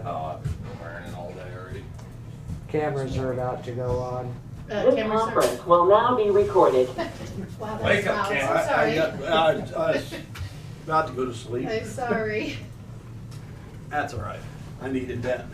Oh, I've been wearing it all day already. Cameras are about to go on. This conference will now be recorded. Wow, that's Wake up, loud. Cam. I'm sorry. I was about to go to sleep. I'm sorry. That's all right. I needed that.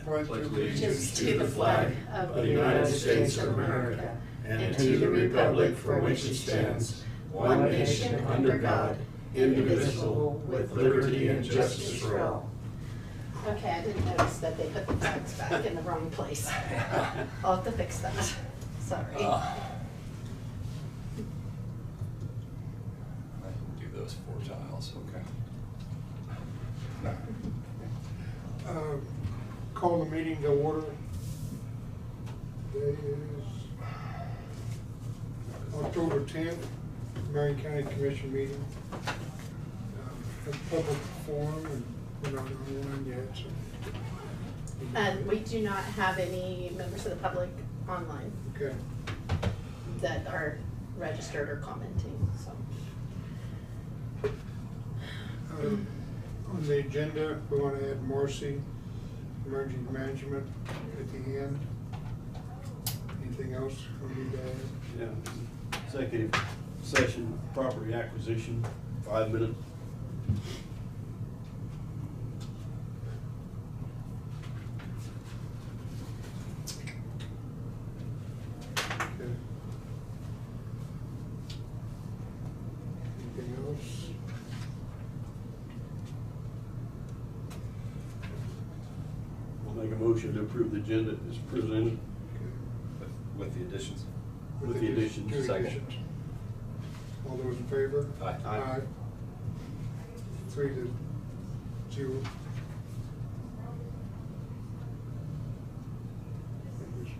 Pledge Allegiance to the flag of the United States of America and to the republic for which it stands, one nation under God, indivisible, with liberty and justice for all. Okay, I didn't notice that they put the flags back in the wrong place. I'll have to fix that. Sorry. I can do those 4 tiles, okay. Call the meeting to order. Today is October 10th, Marion County Commission meeting. A public forum, and we're not online yet, so. And we do not have any members of the public online Okay. that are registered or commenting, so. On the agenda, we want to add Marcy, emergency management at the end. Anything else we need to add? Yeah. Executive session, property acquisition, 5 minutes. Okay. Anything else? I'll make a motion to approve the agenda as presented. Okay. With the additions? With the additions. two Second. additions. All those in favor? Aye. Aye. 3-0.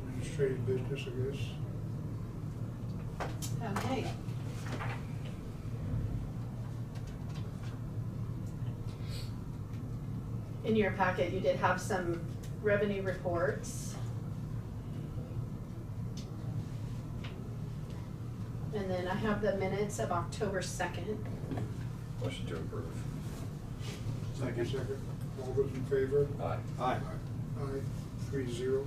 Administrative business, I guess. Okay. In your packet, you did have some revenue reports. And then I have the minutes of October 2nd. Motion to approve. Second. All those in favor? Aye. Aye. Aye. 3-0.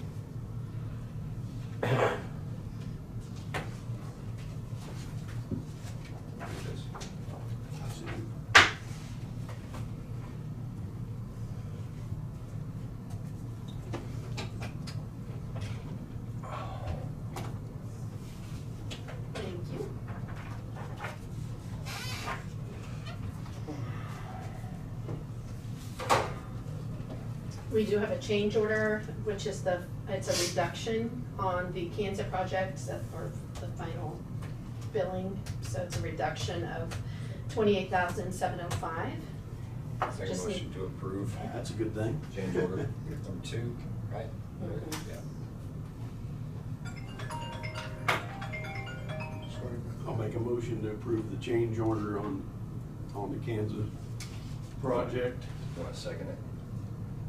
Thank you. We do have a change order, which is it's a reduction on the Kansas projects or the final billing. So it's a reduction of $28,705. Make a Just motion to approve. That's a good thing. Change order number 2, right? Mhm. Yeah. Sorry about I'll make a motion to approve the change order on the Kansas project. You want to second it?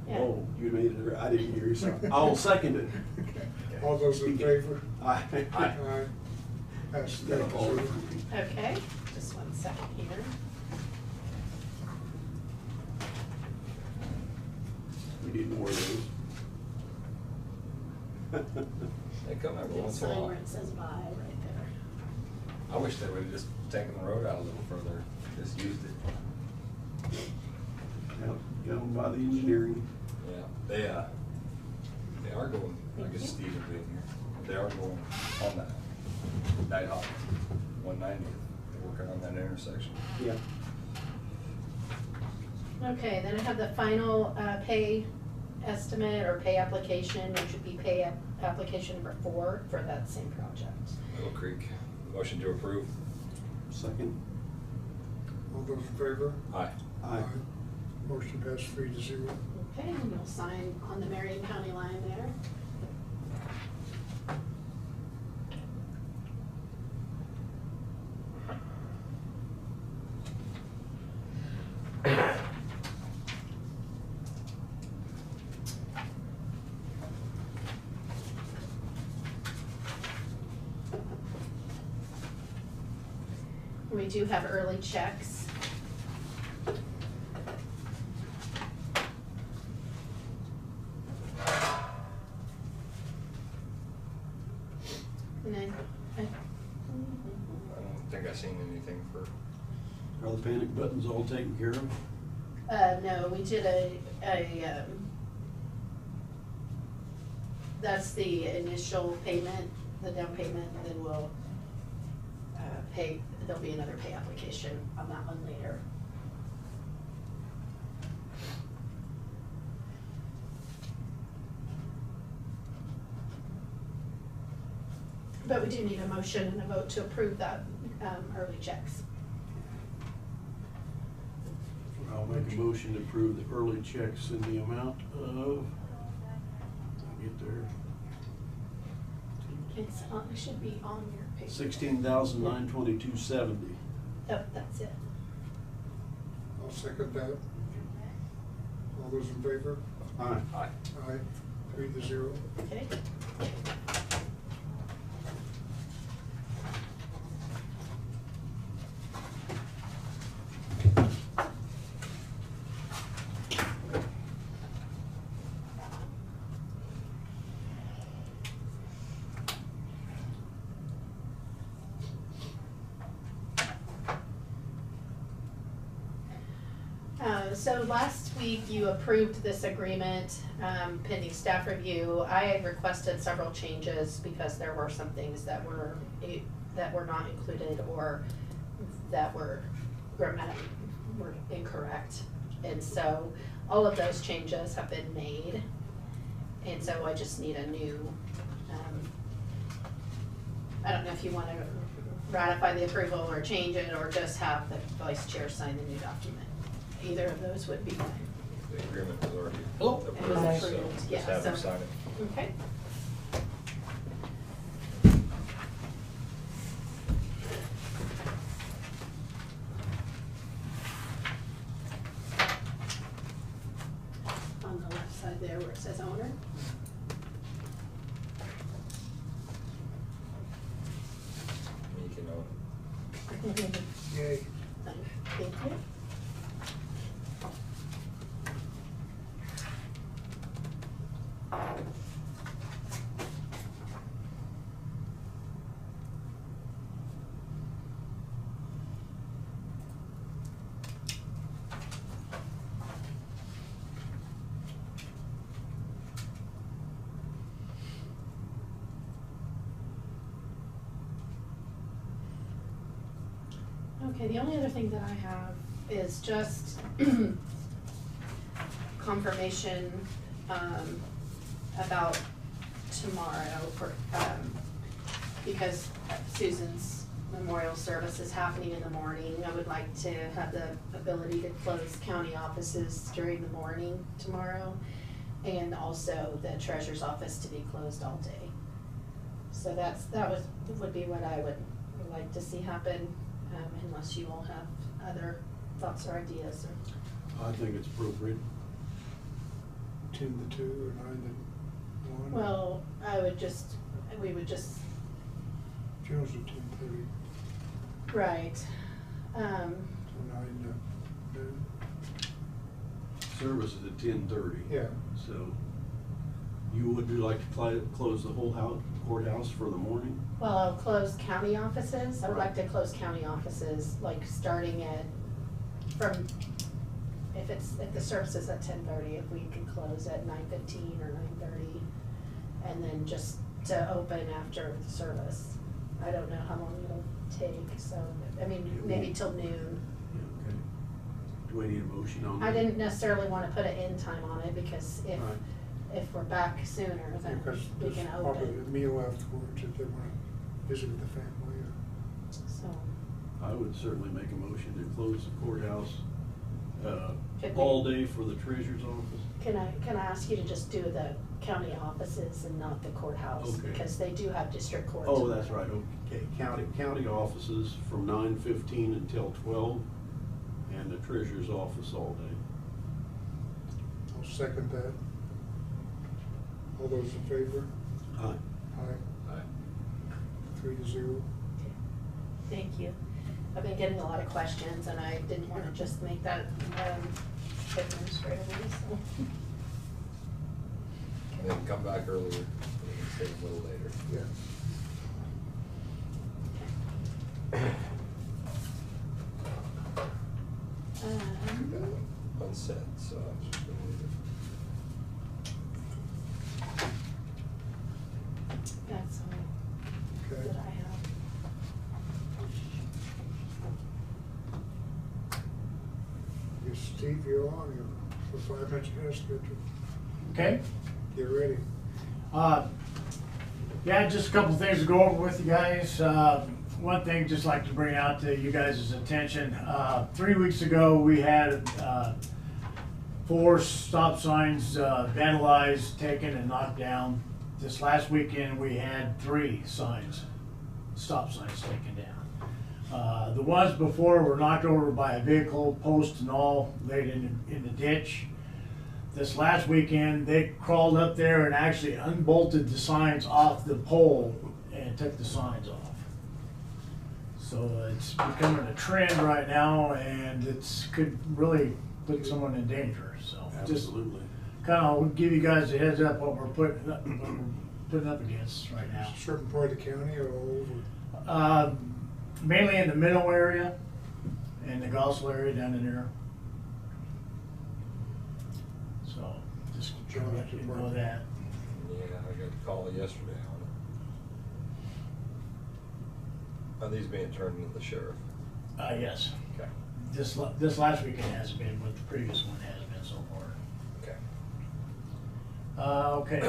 Yeah. Oh, you made it, I didn't hear you, so I'll second it. that. All those in favor? Aye. Aye. That's Got a ball. 3-0. Okay, just 1 second here. We need more of those. They come every Get a once in a sign while. where it says bye right there. I wish they would have just taken the road out a little further, just used it. Yep, got them by the engineering. Yeah, they are going, I guess Steve will be in here, they are going on that Nighthawk 190, they're working on that intersection. Yeah. Okay, then I have the final pay estimate or pay application, which would be pay application number 4 for that same project. Little Creek, motion to approve. Second. All those in favor? Aye. Aye. Motion passed 3-0. Okay, and you'll sign on the Marion County line there. We do have early checks. panic buttons all taken care of? No, we did that's the initial payment, the down payment, and then we'll pay, there'll be another pay application on that one later. But we do need a motion and a vote to approve that early checks. I'll make a motion to approve the early checks in the amount of, I'll get there, It's on, it should be on your paper. $16,922.70. Yep, that's it. I'll second that. All those in favor? Aye. Aye. Aye. 3-0. Okay. So last week you approved this agreement pending staff review. I had requested several changes because there were some things that were not included or that were incorrect. And so all of those changes have been made. And so I just need a new, I don't know if you want to ratify the approval or change it or just have the vice chair sign the new document. Either of those would be fine. The agreement was already It was approved, so approved, yeah, just have them so- sign it. Okay. On the left side there where it says owner. You can own it. Yay. Thank you. Okay, the only other thing that I have is just confirmation about tomorrow for, because Susan's memorial service is happening in the morning. I would like to have the ability to close county offices during the morning tomorrow, and also the treasurer's office to be closed all day. So that would be what I would like to see happen, unless you all have other thoughts or ideas or. I think it's appropriate. 10 to 2 or 9 to 1. Well, we would just, Funerals at 10:30, right. so 9 to noon. Service is at 10:30. Yeah. So you would like to close the whole courthouse for the morning? Well, I'll close county offices. I would like Right. to close county offices, like starting if the service is at 10:30, if we could close at 9:15 or 9:30, and then just to open after the service. I don't know how long it'll take, so, I mean, maybe till noon. Yeah, okay. Do we need a motion on that? I didn't necessarily wanna put an end time on it, because Right. if we're back sooner, then Because we there's can probably a open, meal afterwards if they want to visit with the family. so. I would certainly make a motion to close the courthouse Could all we- day for the treasurer's office. Can I ask you to just do the county offices and not the courthouse? Okay. Because they do have district courts. Oh, that's right, okay. County offices from 9:15 until 12, and the treasurer's office all day. I'll second that. All those in favor? Aye. Aye. Aye. 3-0. Thank you. I've been getting a lot of questions, and I didn't want to just make that administratively, so. And then come back earlier, we can stay a little later. Yeah. unsaid, so I'm just gonna leave it. That's all Okay. that I have. Yes, Steve, you're on, you're for 5 minutes ahead of schedule. Okay. Get ready. Yeah, just a couple of things to go over with you guys. One thing just like to bring out to you guys' attention. 3 weeks ago, we had 4 stop signs vandalized, taken, and knocked down. This last weekend, we had 3 stop signs taken down. The ones before were knocked over by a vehicle, post and all, laid in the ditch. This last weekend, they crawled up there and actually unbolted the signs off the pole and took the signs off. So it's becoming a trend right now, and it's could really put someone in danger. So just Absolutely. kind of give you guys a heads up what we're putting up against right now. Certain part of the county or all over? Mainly in the middle area and the Gospel area down in there. So just trying to let you know that. Yeah, I got a call yesterday on it. Are these being turned into the sheriff? Yes. Okay. This last weekend has been, but the previous one has been so far. Okay. Okay,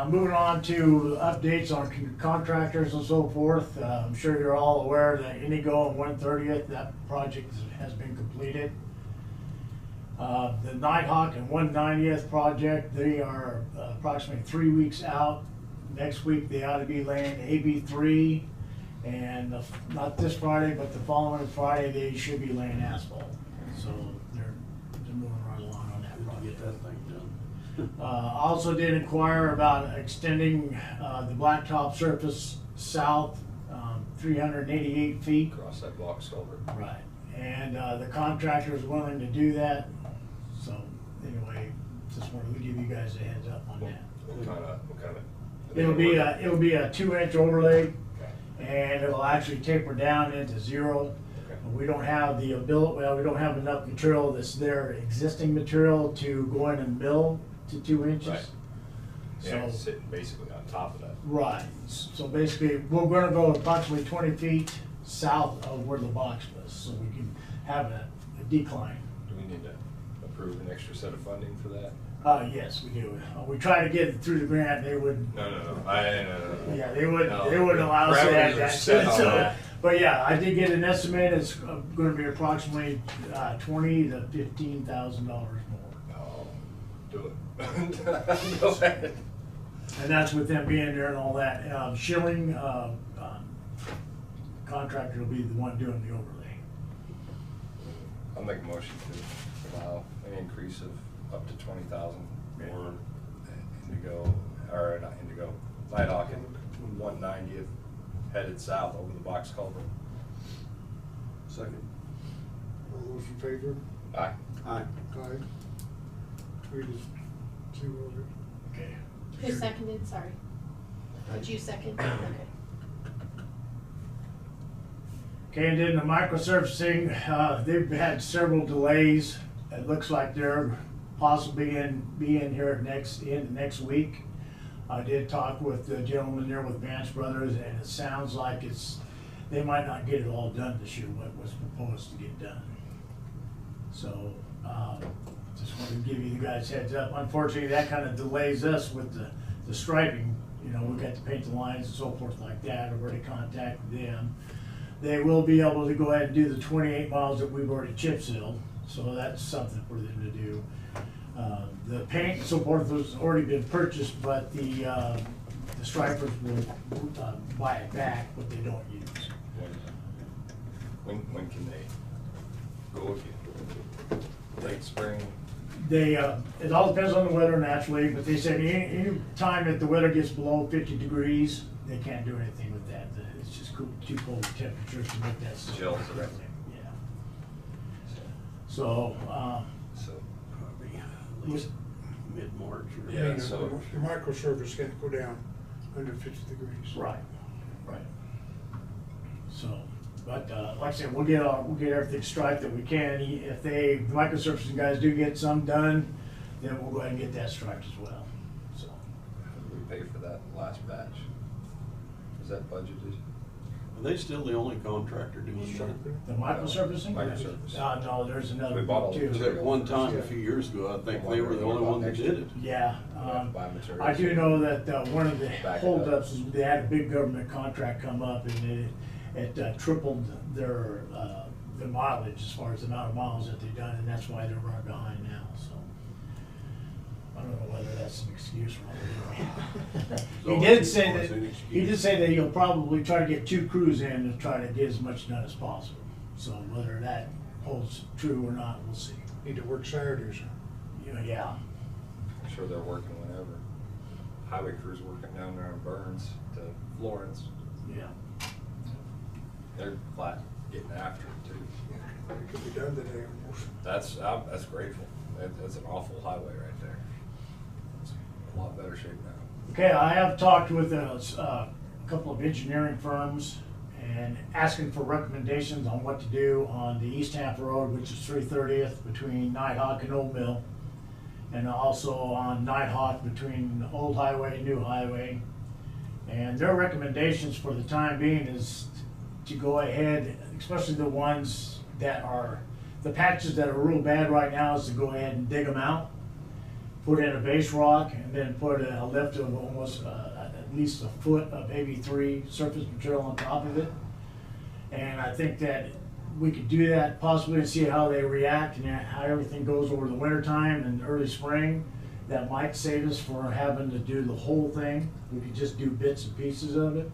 moving on to updates on contractors and so forth. I'm sure you're all aware that Indigo and 130th, that project has been completed. The Nighthawk and 190th project, they are approximately 3 weeks out. Next week, they ought to be laying AB3, and not this Friday, but the following Friday, they should be laying asphalt. So they're moving right along on that Good to project. get that thing done. Also did inquire about extending the blacktop surface south 388 feet. Across that box culvert. Right. And the contractor is willing to do that. So anyway, just wanted to give you guys a heads up on that. What kind of? It'll be a 2-inch overlay, Okay. and it'll actually taper down into 0. Okay. We don't have the ability, well, we don't have enough material that's there, existing material, to go in and mill to 2 inches. Right. Yeah, it's So, sitting basically on top of that. right, so basically, we're gonna go approximately 20 feet south of where the box was, so we can have a decline. Do we need to approve an extra set of funding for that? Yes, we do. We tried to get it through the grant, they wouldn't. No. Yeah, they wouldn't No, allow us to add parameters are that. set on So, that. but yeah, I did get an estimate, it's gonna be approximately $20,000 to $15,000 more. No, do it. Go ahead. And that's with them being there and all that. Schilling, contractor will be the one doing the overlay. I'll make a motion to allow an increase of up to 20,000 for Indigo, or not Indigo, Nighthawk and 190th headed south over the box culvert. Second. All those in favor? Aye. Aye. Aye. 3 to 0. Okay. Who seconded, sorry? Did you second? Okay. Okay, and then the microsurfacing, they've had several delays. It looks like they're possibly be in here next week. I did talk with the gentleman there with Vance Brothers, and it sounds like they might not get it all done this year, what was proposed to get done. So, just wanted to give you guys heads up. Unfortunately, that kind of delays us with the striping. You know, we've got to paint the lines and so forth like that. I've already contacted them. They will be able to go ahead and do the 28 miles that we've already chip sealed, so that's something for them to do. The paint and so forth has already been purchased, but the stripers will buy it back, what they don't use. When can they go again? Late spring? They, it all depends on the weather naturally, but they said any time that the weather gets below 50 degrees, they can't do anything with that. It's just too cold temperatures to make that stuff. Gels and everything. Yeah. So, So, Probably at least mid-March or. Yeah, so- The microservice can't go down under 50 degrees. right. So, But, like I said, we'll get everything striped that we can. If the microsurfacing guys do get some done, then we'll go ahead and get that striped as well, so. How did we pay for that last batch? Was that budgeted? Are they still the only contractor doing that? The microsurfacing? Microsurfacing. No, there's another We bought all one the too. Because at one time, a few years ago, I think they were the only one that did it. Yeah, Buy materials. I do know that one of the Back it up. holdups is they had a big government contract come up and it tripled their mileage as far as the amount of miles that they've done, and that's why they're running behind now, so. I don't know whether that's an excuse or not. He did say that he'll probably try to get 2 crews in to try to get as much done as possible. So whether that holds true or not, we'll see. Need to work Saturdays. Yeah. I'm sure they're working whenever. Highway crews working down there in Burns to Florence. Yeah. They're flat getting after it too. It could be done today almost. That's grateful. That's an awful highway right there. It's a lot better shape now. Okay, I have talked with a couple of engineering firms and asking for recommendations on what to do on the East Tampa Road, which is 330th between Nighthawk and Old Mill, and also on Nighthawk between Old Highway and New Highway. And their recommendations for the time being is to go ahead, especially the ones that are, the patches that are real bad right now, is to go ahead and dig them out, put in a base rock, and then put a lift of almost at least a foot of AB3 surface material on top of it. And I think that we could do that possibly and see how they react and how everything goes over the winter time and early spring. That might save us for having to do the whole thing. We could just do bits and pieces of it.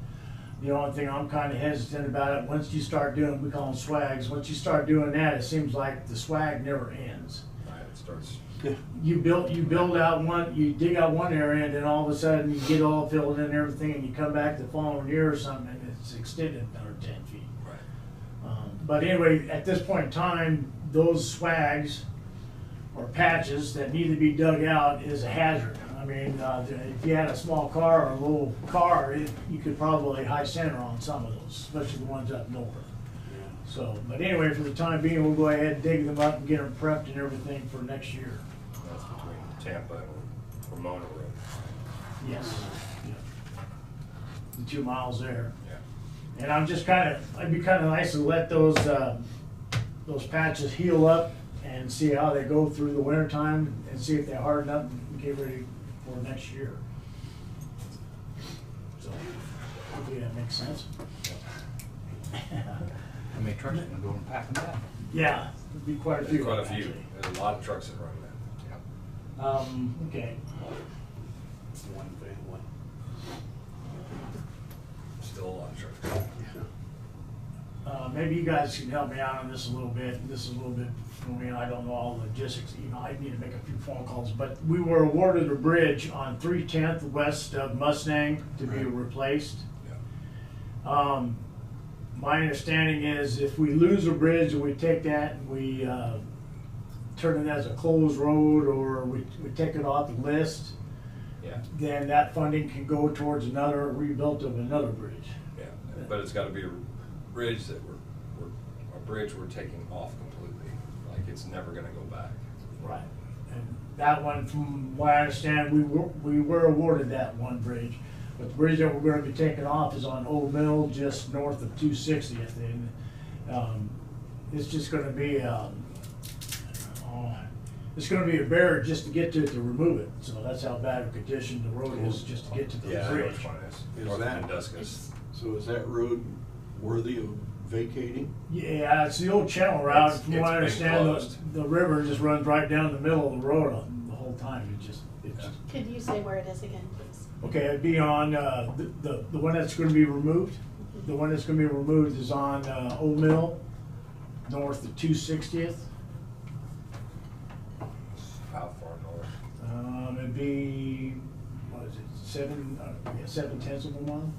The only thing I'm kind of hesitant about it, once you start doing, we call them swags, once you start doing that, it seems like the swag never ends. Right, it starts. You build out one, you dig out one area, and then all of a sudden you get all filled in and everything, and you come back the following year or something, and it's extended another 10 feet. Right. But anyway, at this point in time, those swags or patches that need to be dug out is a hazard. I mean, if you had a small car or a little car, you could probably high center on some of those, especially the ones up north. So, but anyway, for the time being, we'll go ahead and dig them up and get them prepped and everything for next year. That's between Tampa and Ramona Road. Yes. Yeah. The 2 miles there. Yeah. And I'm just it'd be kind of nice to let those patches heal up and see how they go through the winter time and see if they harden up and get ready for next year. So, hopefully that makes sense. How many trucks are gonna go and pack them down? Yeah, it'd be quite a few. Quite a few. actually. There's a lot of trucks that run that. Okay. One family. Still a lot of trucks. Maybe you guys can help me out on this a little bit. This is a little bit for me, and I don't know all the logistics. I need to make a few phone calls. But we were awarded a bridge on 310th west of Mustang to be replaced. Yeah. My understanding is if we lose a bridge and we take that and we turn it as a closed road, or we take it off the list, Yeah. then that funding can go towards another rebuild of another bridge. Yeah. But it's got to be a bridge that we're taking off completely. Like it's never going to go back. Right. And that one, from what I understand, we were awarded that one bridge. But the bridge that we're going to be taking off is on Old Mill, just north of 260th. And it's just going to be, it's going to be a barrier just to get to it to remove it. So that's how bad a condition the road is just to get to the Yeah, I know bridge. which one it is. Is North that- of Induscus. So is that road worthy of vacating? Yeah, it's the old channel route. It's From what I been understand, closed. the river just runs right down the middle of the road the whole time. Could you say where it is again, please? Okay, it'd be on, the one that's gonna be removed. The one that's gonna be removed is on, Old Mill, north of 260th. How far north? It'd be, what is it, 7/10 of a mile?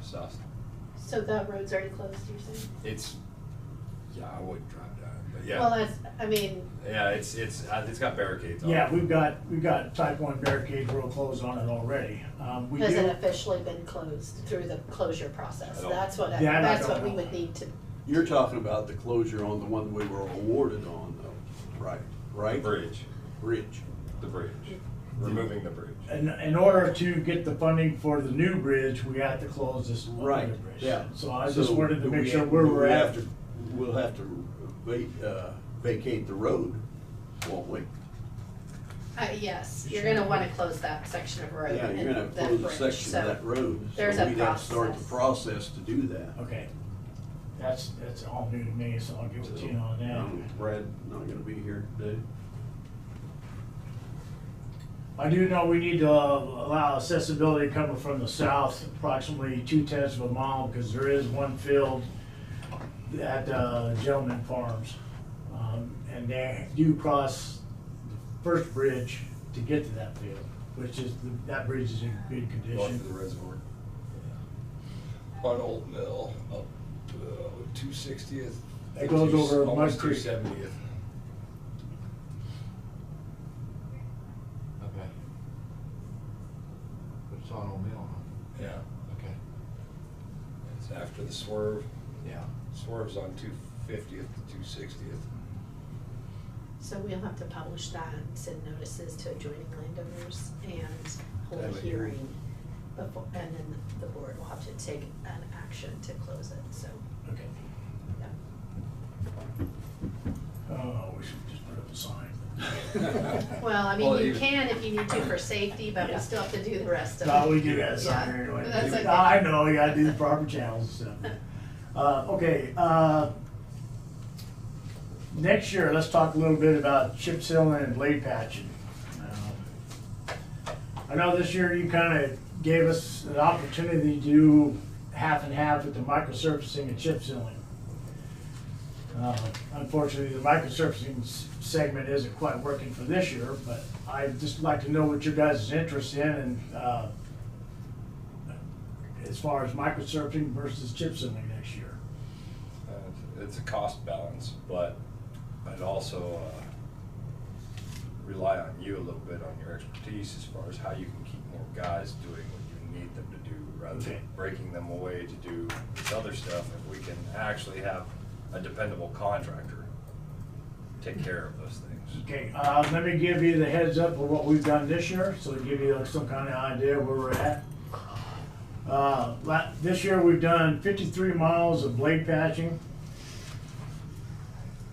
South. So that road's already closed, you're saying? It's, yeah, I wouldn't drive down. Yeah. Well, that's, I mean, Yeah, it's got barricades on it. Yeah, we've got type 1 barricades real close on it already. We has it do, officially been closed through the closure process? I don't- That's what, That I that's don't what we know. would need to, You're talking about the closure on the one we were awarded on though, right? The Right? bridge, Bridge. the bridge, removing the bridge. in order to get the funding for the new bridge, we have to close this other Right, bridge. yeah. So I just So wanted to do make we sure have- where do we're we at. have to- We'll have to vacate the road, won't we? yes, you're gonna wanna close that section of road. Yeah, you're and gonna that close a bridge, section so of that road. there's So a we'd have to start the process. process to do that. Okay. That's all new to me, so I'll get with you on that. Brad not gonna be here today. I do know we need to allow accessibility coming from the south, approximately 2/10 of a mile, because there is one field at Gentleman Farms. And they do cross the first bridge to get to that field, which is, that bridge is in good Going condition. to the reservoir. On Old Mill, up 260th. It goes over Almost Mud Creek. 270th. Okay. But it's on Old Mill, huh? Yeah, Okay. it's after the swerve. Yeah. Swerve's on 250th to 260th. So we'll have to publish that, send notices to adjoining landowners and hold a Have a hearing hearing. before, and then the board will have to take an action to close it, so, Okay. yeah. Oh, we should just put up a sign. Well, I Well, mean, you even- can if you need to for safety, but we Yeah. still have to do the rest of it. No, we do that sign Yeah, anyway. that's okay. I know, you gotta do the proper channels and stuff. Okay, next year, let's talk a little bit about chip sealing and blade patching. I know this year you kinda gave us an opportunity to do half and half with the microsurfacing and chip sealing. Unfortunately, the microsurfacing segment isn't quite working for this year, but I'd just like to know what your guys' interest in and, as far as microsurfacing versus chip sealing next year. It's a cost balance, but I'd also rely on you a little bit on your expertise as far as how you can keep more guys doing what you need them to do, rather than Okay. breaking them away to do this other stuff. If we can actually have a dependable contractor take care of those things. Okay, let me give you the heads up of what we've done this year, so to give you some kind of idea where we're at. This year, we've done 53 miles of blade patching.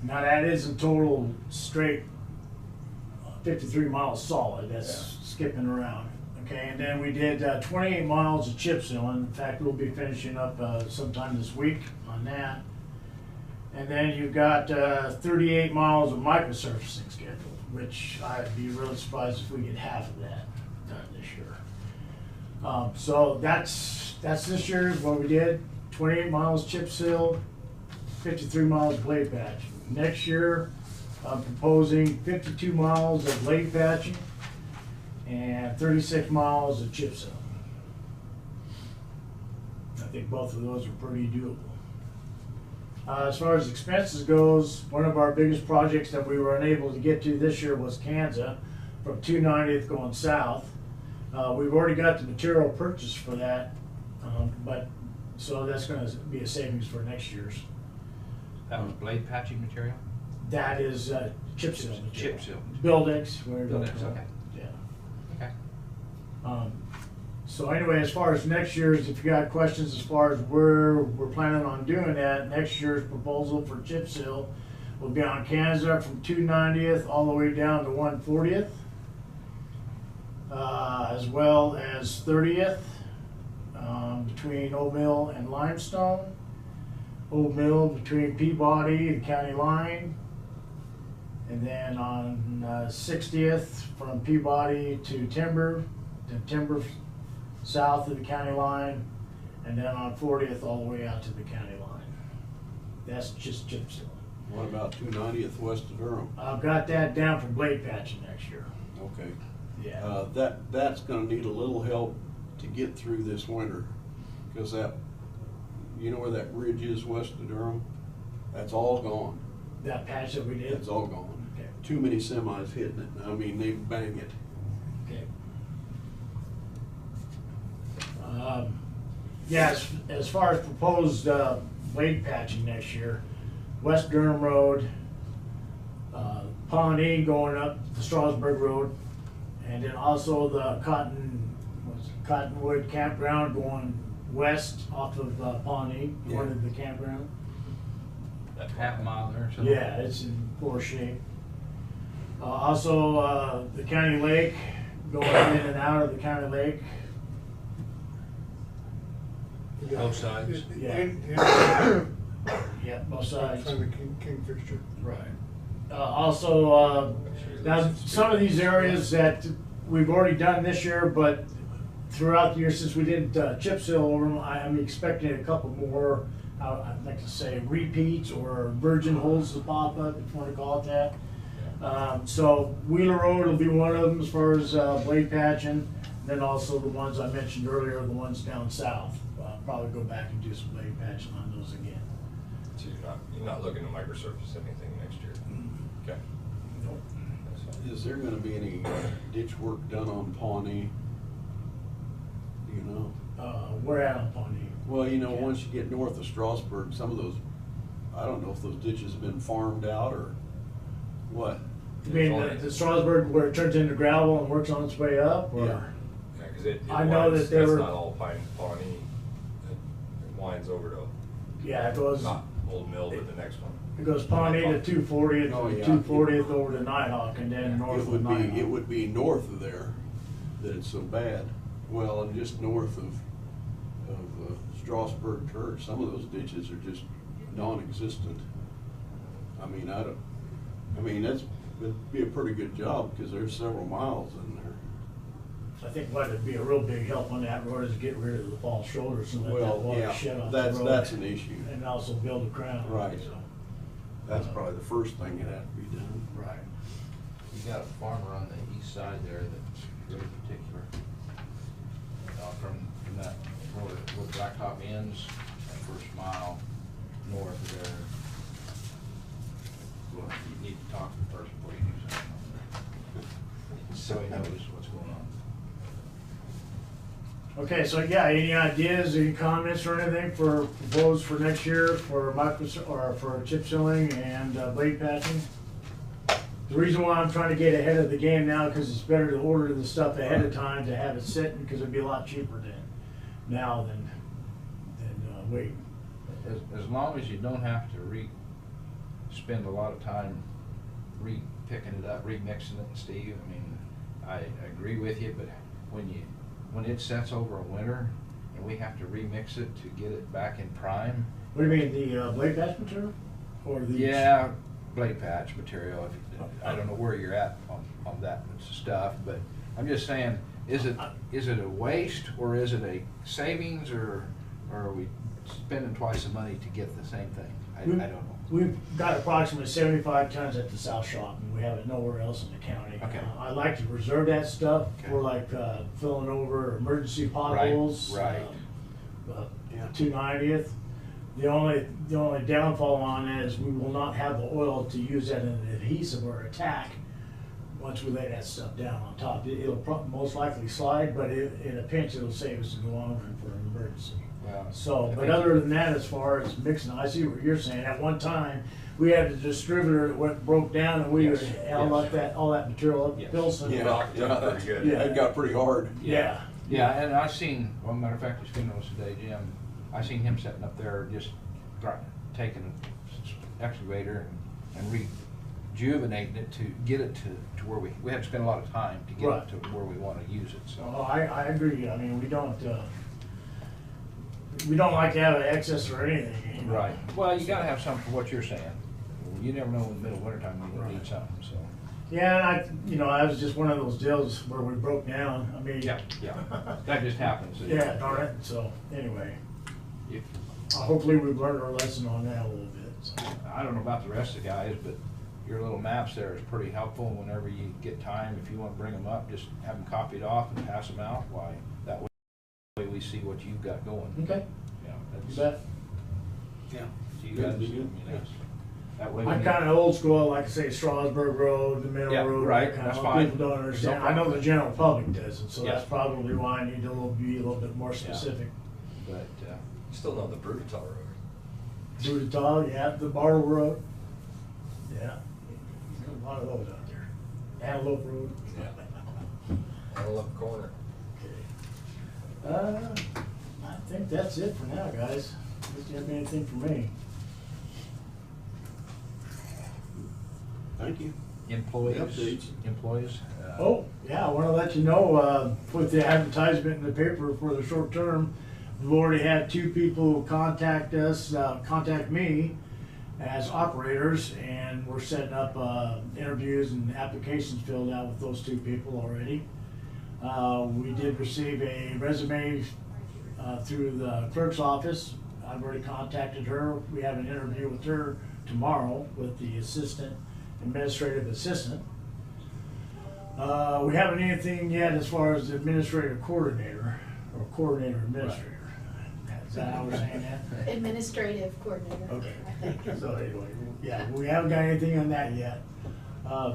Now, that isn't total straight 53 miles solid, that's skipping around. Okay, and then we did 28 miles of chip sealing. In fact, we'll be finishing up sometime this week on that. And then you've got 38 miles of microsurfacing scheduled, which I'd be really surprised if we get half of that done this year. So that's this year, what we did, 28 miles chip seal, 53 miles blade patch. Next year, I'm proposing 52 miles of blade patching and 36 miles of chip seal. I think both of those are pretty doable. As far as expenses goes, one of our biggest projects that we were unable to get to this year was Kansas from 290th going south. We've already got the material purchased for that, so that's gonna be a savings for next year's. That was blade patching material? That is chip seal material. Chip seal. Buildex. whatever you Buildex, call it. okay. Yeah. Okay. So anyway, as far as next year's, if you got questions as far as where we're planning on doing that, next year's proposal for chip seal will be on Kansas from 290th all the way down to 140th. As well as 30th, between Old Mill and Limestone. Old Mill between Peabody and County Line. And then on 60th from Peabody to Timber south of the county line, and then on 40th all the way out to the county line. That's just chip sealing. What about 290th west of Durham? I've got that down for blade patching next year. Okay. Yeah. That's gonna need a little help to get through this winter, because you know where that bridge is west of Durham? That's all gone. That patch that we did? It's all gone. Okay. Too many semis hitting it. I mean, they bang it. Okay. Yeah, as far as proposed blade patching next year, West Durham Road, Pawnee going up the Strasburg Road, and then also the Cottonwood Campground going west off of Pawnee, going to the campground. That half mile there or something? Yeah, it's in poor shape. Also, the county lake, going in and out of the county lake. Both sides? Yeah. Yeah, both sides. From the Kingfisher. Right. Also, now, some of these areas that we've already done this year, but throughout the year, since we didn't chip seal over them, I'm expecting a couple more, I'd like to say repeats or virgin holes to pop up, if you want to call it that. So Wheeler Road will be one of them as far as blade patching. Then also the ones I mentioned earlier, the ones down south. Probably go back and do some blade patching on those again. So you're not looking to microsurface anything next year? Okay. Nope. That's fine. Is there gonna be any ditch work done on Pawnee? Do you know? We're at on Pawnee. Well, you know, Yeah. once you get north of Strasburg, some of those, I don't know if those ditches have been farmed out or what. You mean the Strasburg where it turns into gravel and works on its way up? Or? Yeah. Yeah, because it I know winds, that they that's were- not all Pawnee. It winds over to, Yeah, it goes. not Old Mill, but the next one. It goes Pawnee to 240th, Oh, and yeah. 240th over to Nighthawk, and then north It of would Nighthawk. be, it would be north of there that it's so bad. Well, and just north of Strasburg Church, some of those ditches are just non-existent. I mean, that'd be a pretty good job, because there's several miles in there. I think what would be a real big help on that road is get rid of the false shoulder so that that Well, water yeah, shed off the road. that's an issue. And also build a crown. Right. So, That's probably the first thing that had to be done. right. You got a farmer on the east side there that's really particular. From that, where Blacktop ends, that first mile north of there. Well, you need to talk to the person before you do something on there. So he knows what's going on. Okay, so yeah, any ideas, any comments or anything for proposed for next year for for chip sealing and blade patching? The reason why I'm trying to get ahead of the game now, because it's better to order the stuff ahead of time to have it sitting, because it'd be a lot cheaper now than wait. As long as you don't have to spend a lot of time picking it up, remixing it, Steve, I mean, I agree with you, but when it sets over a winter and we have to remix it to get it back in prime. What do you mean, the blade patch material? Or the? Yeah, blade patch material. I don't know where you're at on that stuff, but I'm just saying, is it a waste or is it a savings, or are we spending twice the money to get the same thing? I don't know. We've got approximately 75 tons at the South Shop, and we have it nowhere else in the county. Okay. I like to reserve that stuff Okay. for like filling over emergency potholes. Right. 290th. The only downfall on that is we will not have the oil to use as an adhesive or attack once we lay that stuff down on top. It'll most likely slide, but in a pinch, it'll save us in the long run for an emergency. Well, So, I but think- other than that, as far as mixing, I see what you're saying. At one time, we had a distributor that broke down, and we Yes, held yes. up all that material up to Yes. Pilsen. Yeah, Rocked up pretty good. Yeah. It got pretty hard. Yeah. Yeah, and I seen, well, matter of fact, his funeral was today, Jim. I seen him sitting up there just taking an excavator and rejuvenating it to get it to where we had to spend a lot of time to get Right. it to where we want to use it, so. Oh, I agree. I mean, we don't like to have an excess or anything. You know? Right, well, you gotta have something for what you're saying. You never know in the middle of winter time when you Right. need something, so. Yeah, and I was just one of those deals where we broke down. I mean. Yeah, that just happens. Yeah, darn it. So, anyway, If- hopefully we've learned our lesson on that a little bit. So. I don't know about the rest of the guys, but your little maps there is pretty helpful. Whenever you get time, if you want to bring them up, just have them copied off and pass them out. Why, that way we see what you've got going. Okay, Yeah, you that's, bet. Yeah. you Good, guys, I be good. mean, That way we I'm can- kinda old school, like I say, Strasburg Road, the Middle Yeah, Road, right, that kind that's of, fine. people don't understand. No I know problem. the general public doesn't, so Yeah. that's probably why I need to be a little bit more Yeah. specific. But, You still know the Brutal Road. Brutal, yeah, the Bartle Road. Yeah. There's a lot of those out there. Antelope Road. Antelope Corner. I think that's it for now, guys. Unless you have anything for me. Thank you. employees, Updates. Oh, yeah, I wanna let you know, with the advertisement in the paper for the short term, we've already had 2 people contact us, contact me as operators, and we're setting up, interviews and applications filled out with those 2 people already. We did receive a resume, through the clerk's office. I've already contacted her. We have an interview with her tomorrow with the administrative assistant. We haven't anything yet as far as the administrative coordinator, or coordinator administrator. Is that how we're saying that? Administrative coordinator, Okay. I think. So anyway, yeah, we haven't got anything on that yet.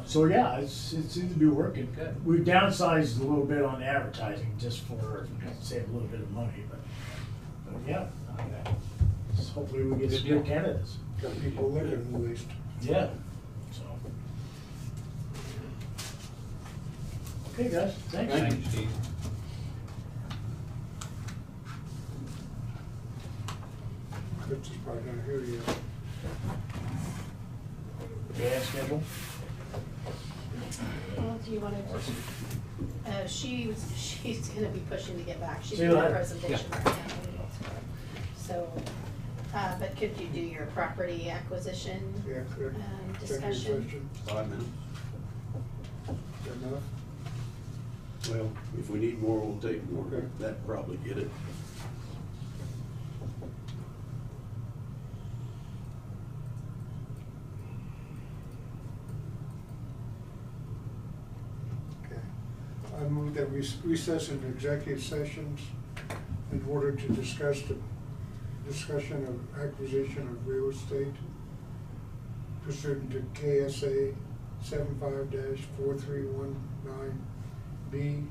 So yeah, it seems to be working. Good. We've downsized a little bit on advertising just for, save a little bit of money, but yeah. So hopefully we get Good some deal. good candidates. Got people living at least. Yeah, so. Okay, guys, thanks. Thanks, Steve. Chris is probably not here yet. Yeah, schedule. Well, do you wanna just, she's gonna be pushing to get back. She's See you doing a later. presentation right now. So, but could you do your property acquisition? Yeah, clear. Discussion? Executive session. 5 minutes. Is that enough? Well, if we need more, we'll take more. Okay. That'd probably get it. Okay. I move that we recess into executive sessions in order to discuss the discussion of acquisition of real estate pursuant to KSA 75-4319B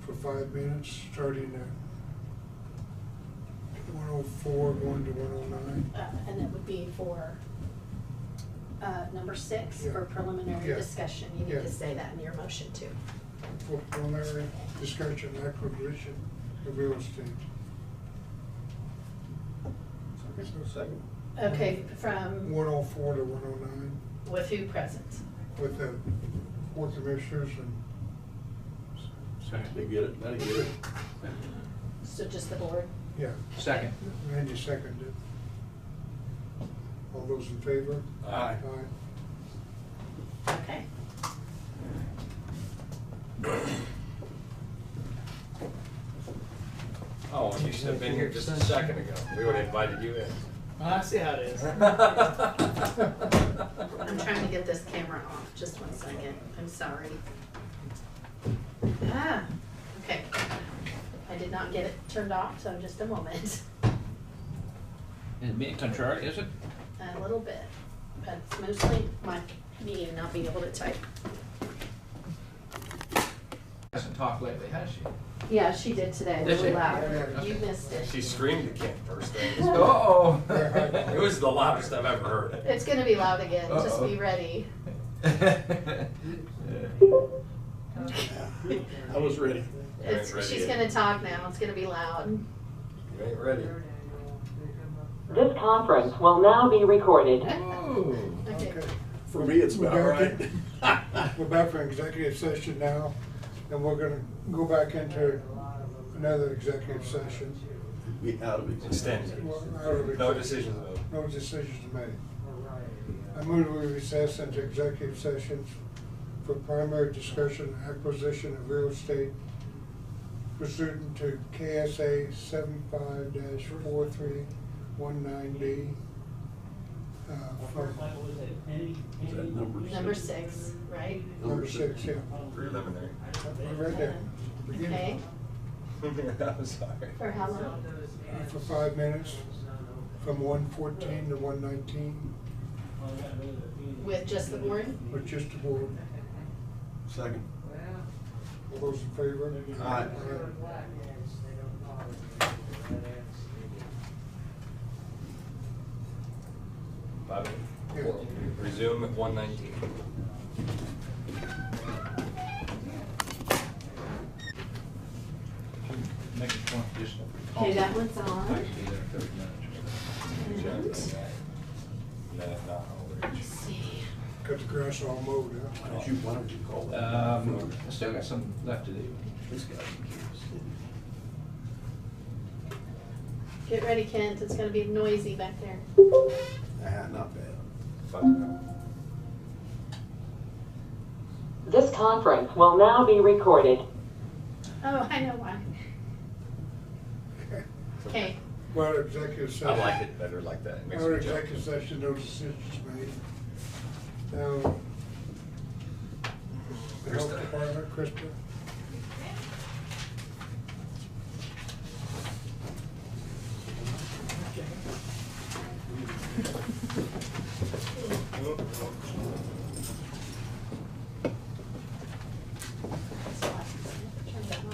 for 5 minutes, starting at 104 going to 109. And it would be for, number 6, Yeah. for preliminary Yeah. discussion. You need Yeah. to say that in your motion too. For preliminary discussion, acquisition of real estate. Second. Okay, from, 104 to 109 with who present? with the 4 commissioners and, They get it, that'll get it. So just the board? yeah, Second. Randy seconded. All those in favor? Aye. Okay. Oh, you should have been here just a second ago. We would have invited you in. I see how it is. I'm trying to get this camera off, just 1 second, I'm sorry. Okay. I did not get it turned off, so just a moment. Is it being contrary, is it? A little bit, but it's mostly my me not being able to type. Hasn't talked lately, has she? Yeah, she did today, Did really she? loud. Okay. You missed it. She screamed at Kent first thing. Uh-oh. It was the loudest I've ever heard. It's gonna be loud again, just be Uh-oh. ready. I was ready. Ready She's yet. gonna talk now, it's gonna be loud. You ain't ready. This conference will now be recorded. Ooh. Okay. Okay. For me, it's about right. We're back for executive session now, and we're gonna go back into another executive session. Be out of it. Extended. Well, out of No exec- decisions made. No decisions made. I move we recess into executive sessions for primary discussion and acquisition of real estate pursuant to KSA 75-4319B. For Is that number Number 6, right? number 6, yeah. Preliminary. Right there. Okay, I'm sorry. for how long? For 5 minutes, from 114 to 119. With just the board? With just the board. Second. All those in favor? Aye. Bobby, Yeah. we'll resume at 1:19. Make a point, just. Okay, that one's on. Might be there 30 minutes. And then if not, I'll Let's reach. see. Got the grass all mowed, Why huh? don't you call that? I still got some left to do. This guy's Get ready, Kent, it's gonna be noisy back there. not bad. Fine. This conference will now be recorded. Oh, I know why. Okay, Well, executive session. I like it better like that. It makes Our me jump. executive session, no decisions made. Now, the health Krista. department, Krista. turn that on.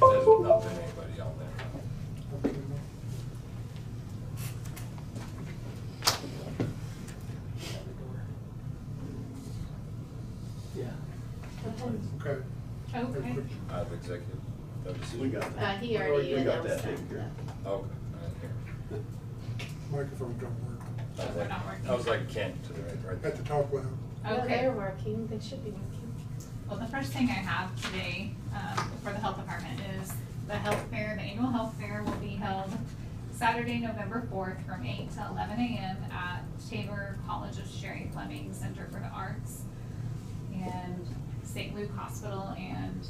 There's not been anybody on there. Okay. Yeah. Okay. Okay. I have executive notice. We got that. He already We got announced that taken care that. Okay. I didn't hear. Microphones don't work. I was They're like- not working. I was like Kent to the right. At the top loud. No, Okay. they're working, they should be working. Well, the first thing I have today for the health department is the health fair. The annual health fair will be held Saturday, November 4th from 8 to 11 a.m. at Tabor College of Sherry Fleming Center for the Arts. And St. Luke Hospital and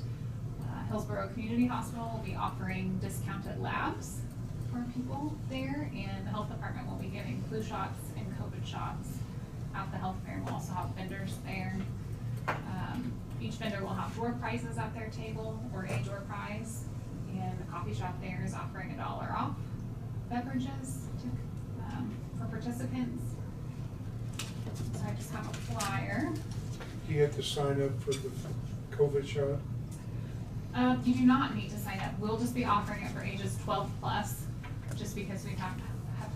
Hillsborough Community Hospital will be offering discounted labs for people there. And the health department will be giving flu shots and COVID shots at the health fair. We'll also have vendors there. Each vendor will have door prizes at their table or a door prize. And the coffee shop there is offering $1 off beverages for participants. So I just have a flyer. You have to sign up for the COVID shot. You do not need to sign up. We'll just be offering it for ages 12 plus, just because we have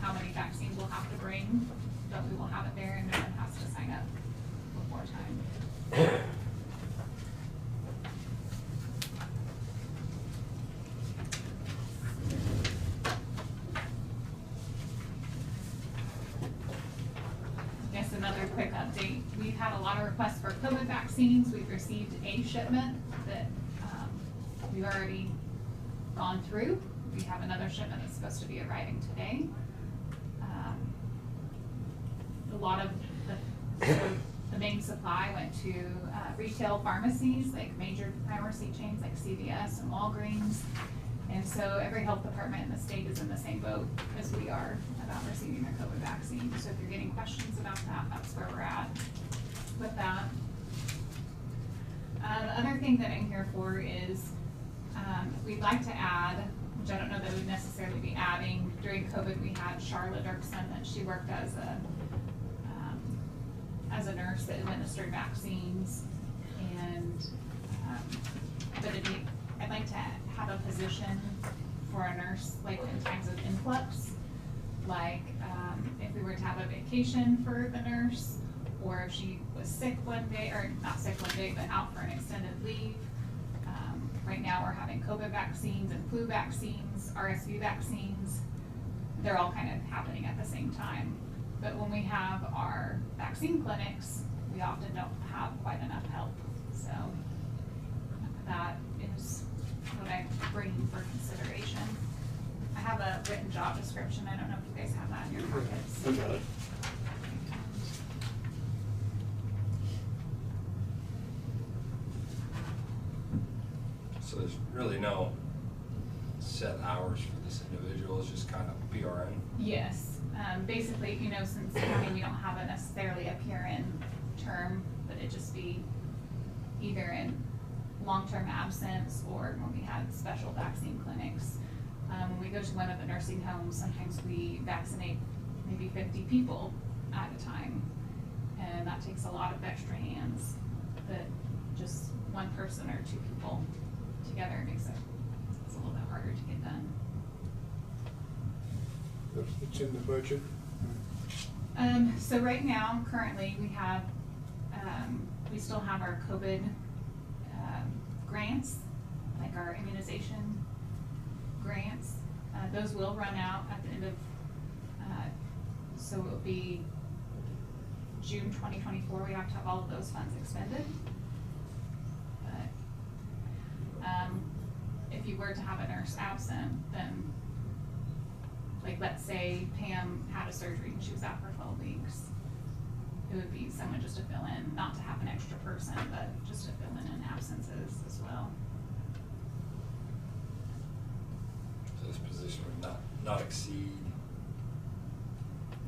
how many vaccines we'll have to bring, but we will have it there and no one has to sign up before time. Yes, another quick update. We've had a lot of requests for COVID vaccines. We've received a shipment that we've already gone through. We have another shipment that's supposed to be arriving today. A lot of the main supply went to retail pharmacies, like major pharmacy chains like CVS and Walgreens. And so every health department in the state is in the same boat as we are about receiving their COVID vaccine. So if you're getting questions about that, that's where we're at with that. The other thing that I'm here for is we'd like to add, which I don't know that we'd necessarily be adding, during COVID we had Charlotte Dirksen that she worked as a nurse that administered vaccines. And but I'd like to have a position for a nurse, like in times of influx, like if we were to have a vacation for the nurse, or if she was sick one day, or not sick one day, but out for an extended leave. Right now we're having COVID vaccines and flu vaccines, RSV vaccines. They're all kind of happening at the same time. But when we have our vaccine clinics, we often don't have quite enough help. So that is what I bring for consideration. I have a written job description. I don't know if you guys have that in your pockets. We got it. So there's really no set hours for this individual, it's just kind of PRN. Yes, basically, since county, we don't have necessarily a PRN term, but it just be either in long-term absence or when we had special vaccine clinics. When we go to one of the nursing homes, sometimes we vaccinate maybe 50 people at a time. And that takes a lot of extra hands, that just one person or two people together makes it's a little bit harder to get done. It's in the budget. So right now, currently, we still have our COVID grants, like our immunization grants. Those will run out at the end of, so it will be June 2024, we have to have all of those funds expended. But if you were to have a nurse absent, then, like, let's say Pam had a surgery and she was out for 12 weeks, it would be someone just to fill in, not to have an extra person, but just to fill in absences as well. So this position would not exceed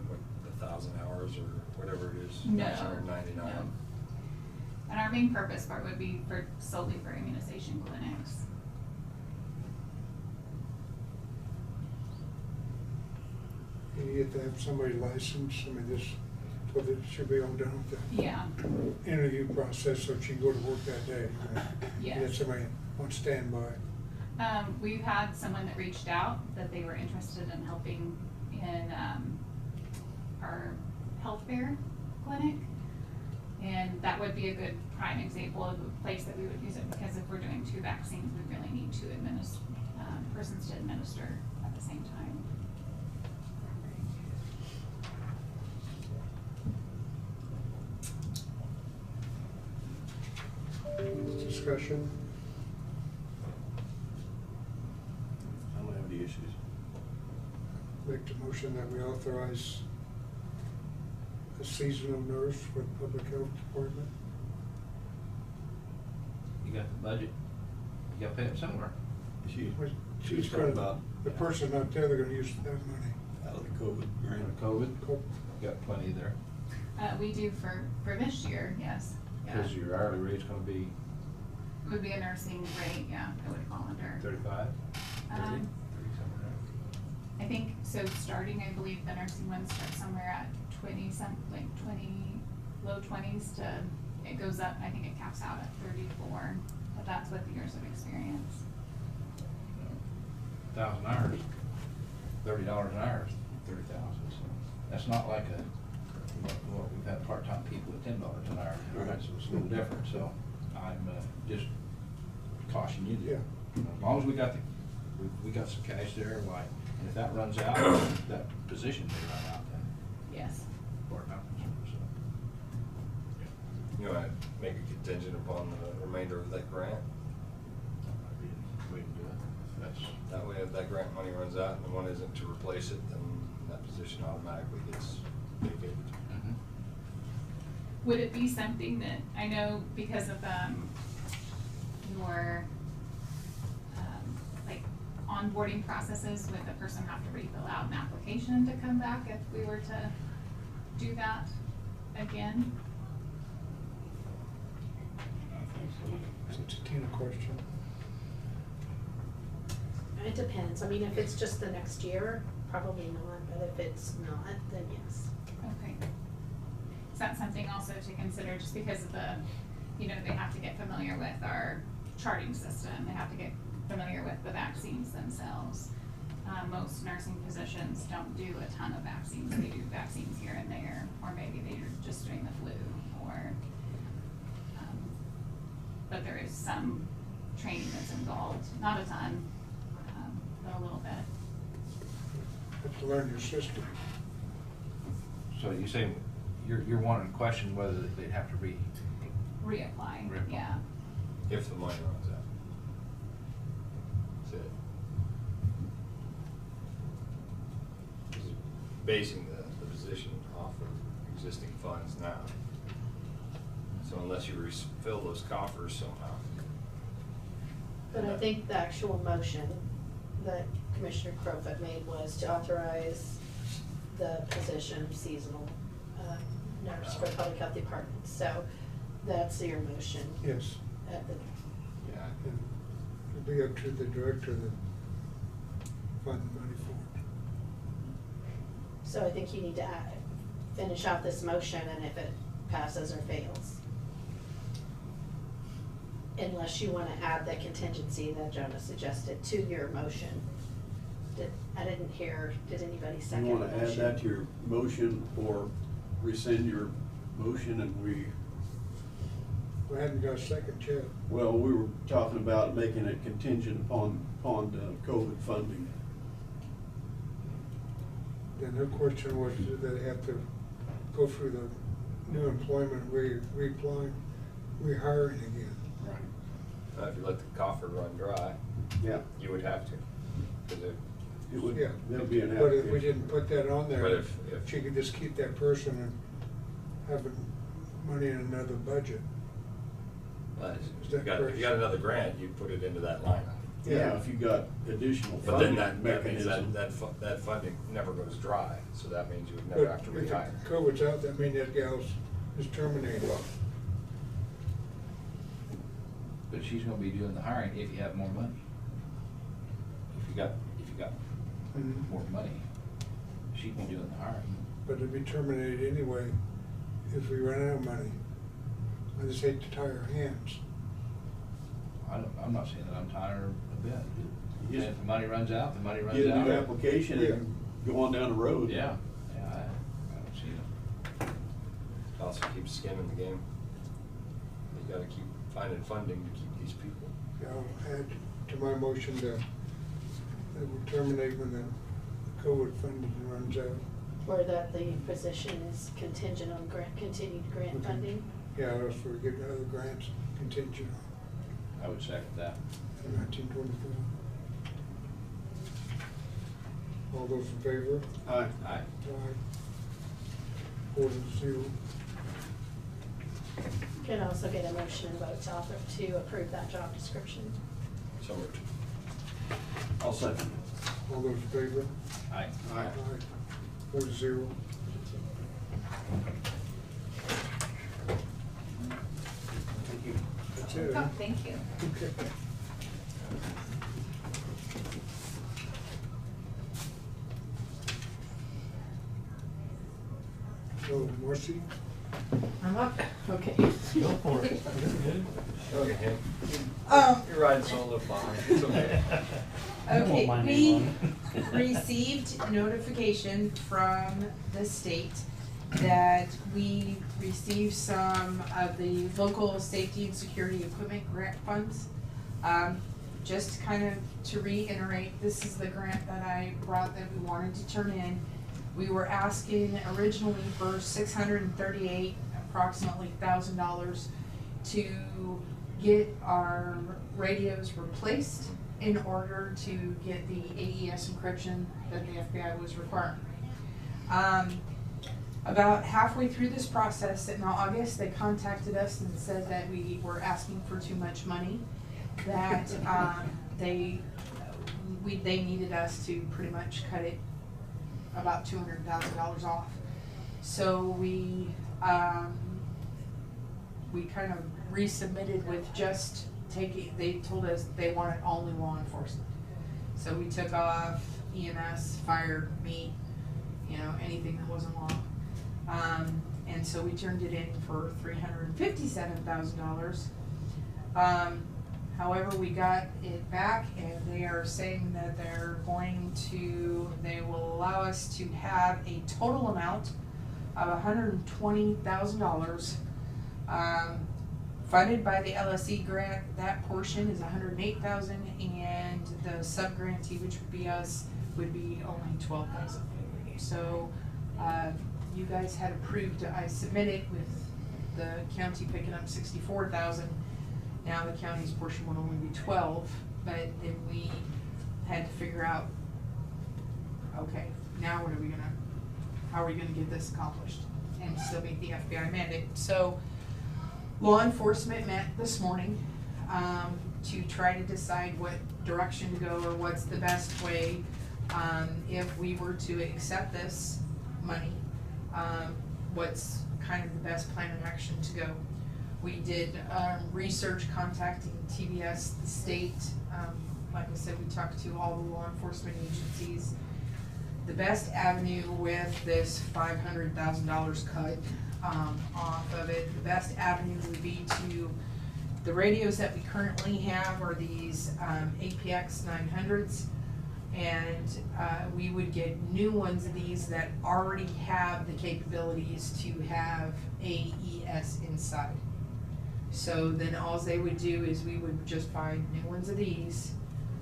what, 1,000 hours or whatever it is? No. 999. No. And our main purpose for it would be solely for immunization clinics. You get to have somebody licensed, I mean, this, so that should be all done with the Yeah. interview process, so she can go to work that day. Yes. Get somebody on standby. We've had someone that reached out that they were interested in helping in our health fair clinic. And that would be a good prime example of a place that we would use it, because if we're doing 2 vaccines, we really need 2 persons to administer at the same time. Discussion. I don't have any issues. Make the motion that we authorize a seasonal nurse for the public health department. You got the budget, you gotta pay it somewhere. She's gonna, the person out there, they're gonna use that money. Out of the COVID grant. COVID, got plenty there. We do for this year, yes. Yeah. Cause your hourly rate's gonna be It would be a nursing rate, yeah, it would fall under. 35, 30, 30 somewhere. I think, so starting, I believe the nursing ones start somewhere at 20 low 20s to, it goes up, I think it caps out at 34, but that's with the years of experience. 1,000 hours, $30 an hour is 30,000, so that's not like well, we've had part-time people at $10 an hour, right? So it's a little different, so I'm just caution you that, you know, as long as we got we got some cash there, why, and if that runs out, that position may run out then. Yes. Part-time, so. You want to make a contingent upon the remainder of that grant? We can do it. That's, That way, if that grant money runs out and the one isn't to replace it, then that position automatically gets vacated. Would it be something that, I know because of your like onboarding processes, would the person have to refill out an application to come back if we were to do that again? It's a Tina question. It depends. I mean, if it's just the next year, probably not, but if it's not, then yes. Okay. Is that something also to consider, just because of the, you know, they have to get familiar with our charting system, they have to get familiar with the vaccines themselves. Most nursing physicians don't do a ton of vaccines, they do vaccines here and there, or maybe they're just doing the flu, or, but there is some training that's involved, not a ton, but a little bit. Have to learn your system. so you say, you're wanting to question whether they'd have to Reapply, Reapply. yeah. If the money runs out. That's it. 'Cause basing the position off of existing funds now. So unless you refill those coffers somehow. But I think the actual motion that Commissioner Crowfoot made was to authorize the position of seasonal nurse for the public health department. So that's your motion. Yes. At the, Yeah. And it'll be up to the director to fund the money for it. So I think you need to finish out this motion, and if it passes or fails. Unless you wanna add the contingency that Jonah suggested to your motion. I didn't hear, did anybody second the You motion? wanna add that to your motion or rescind your motion and I hadn't got a second yet. well, we were talking about making it contingent upon COVID funding. Then her question was, do they have to go through the new employment rehiring again? Right. If you let the coffer run dry, Yeah, you would have to. 'Cause it would, Yeah. there'd be an But if we application. didn't put that on there, But if- she could just keep that person and have money in another budget. if you got another grant, you'd put it into that line. Yeah, if you got additional But then funding that means mechanism. that funding never goes dry, so that means you would never have to But if retire. COVID's out, that means that gal's is terminated. But she's gonna be doing the hiring if you have more money. If you got Mhm. more money, she'd be doing the hiring. But it'd be terminated anyway if we run out of money. I just hate to tie our hands. I'm not saying that I'm tired a bit. Just If the money runs out, the money runs Get a out. new application and go on down the road. Yeah, I don't see it. Also keep skin in the game. You gotta keep finding funding to keep these people. Yeah, I'll add to my motion that we terminate when the COVID funding runs out. Or that the position is contingent on continued grant Okay. funding? Yeah, or if we get other grants contingent I would second that. on 1924. All those in favor? Aye. Aye. Aye. 4-0. Can also get a motion and vote to approve that job description. So moved. I'll second. All those in favor? Aye. Aye. 4-0. Thank you. That's it. Oh, thank you. Okay. So, Marcy? I'm up, okay. Go for it. Okay. You're riding solo fine, it's okay. Okay, my we name received notification from the state that we received some of the local safety and security equipment grant funds. Just kind of to reiterate, this is the grant that I brought that we wanted to turn in. We were asking originally for $638, approximately $1,000 to get our radios replaced in order to get the AES encryption that the FBI was requiring. About halfway through this process in August, they contacted us and said that we were asking for too much money, that they needed us to pretty much cut it about $200,000 off. So we kind of resubmitted with just taking, they told us they wanted only law enforcement. So we took off EMS, fire, me, anything that wasn't law. And so we turned it in for $357,000. However, we got it back and they are saying that they will allow us to have a total amount of $120,000. Funded by the LSE grant, that portion is $108,000, and the sub-grantee, which would be us, would be only $12,000. So, you guys had approved, I submitted with the county picking up $64,000. Now the county's portion would only be $12,000, but then we had to figure out, okay, now how are we gonna get this accomplished and still meet the FBI mandate? So, law enforcement met this morning to try to decide what direction to go or what's the best way if we were to accept this money. What's kind of the best plan of action to go. We did research contacting TBS, the state. Like I said, we talked to all the law enforcement agencies. the best avenue with this $500,000 cut off of it, the best avenue would be to, the radios that we currently have are these APX 900s, and we would get new ones of these that already have the capabilities to have AES inside. So then all they would do is we would just buy new ones of these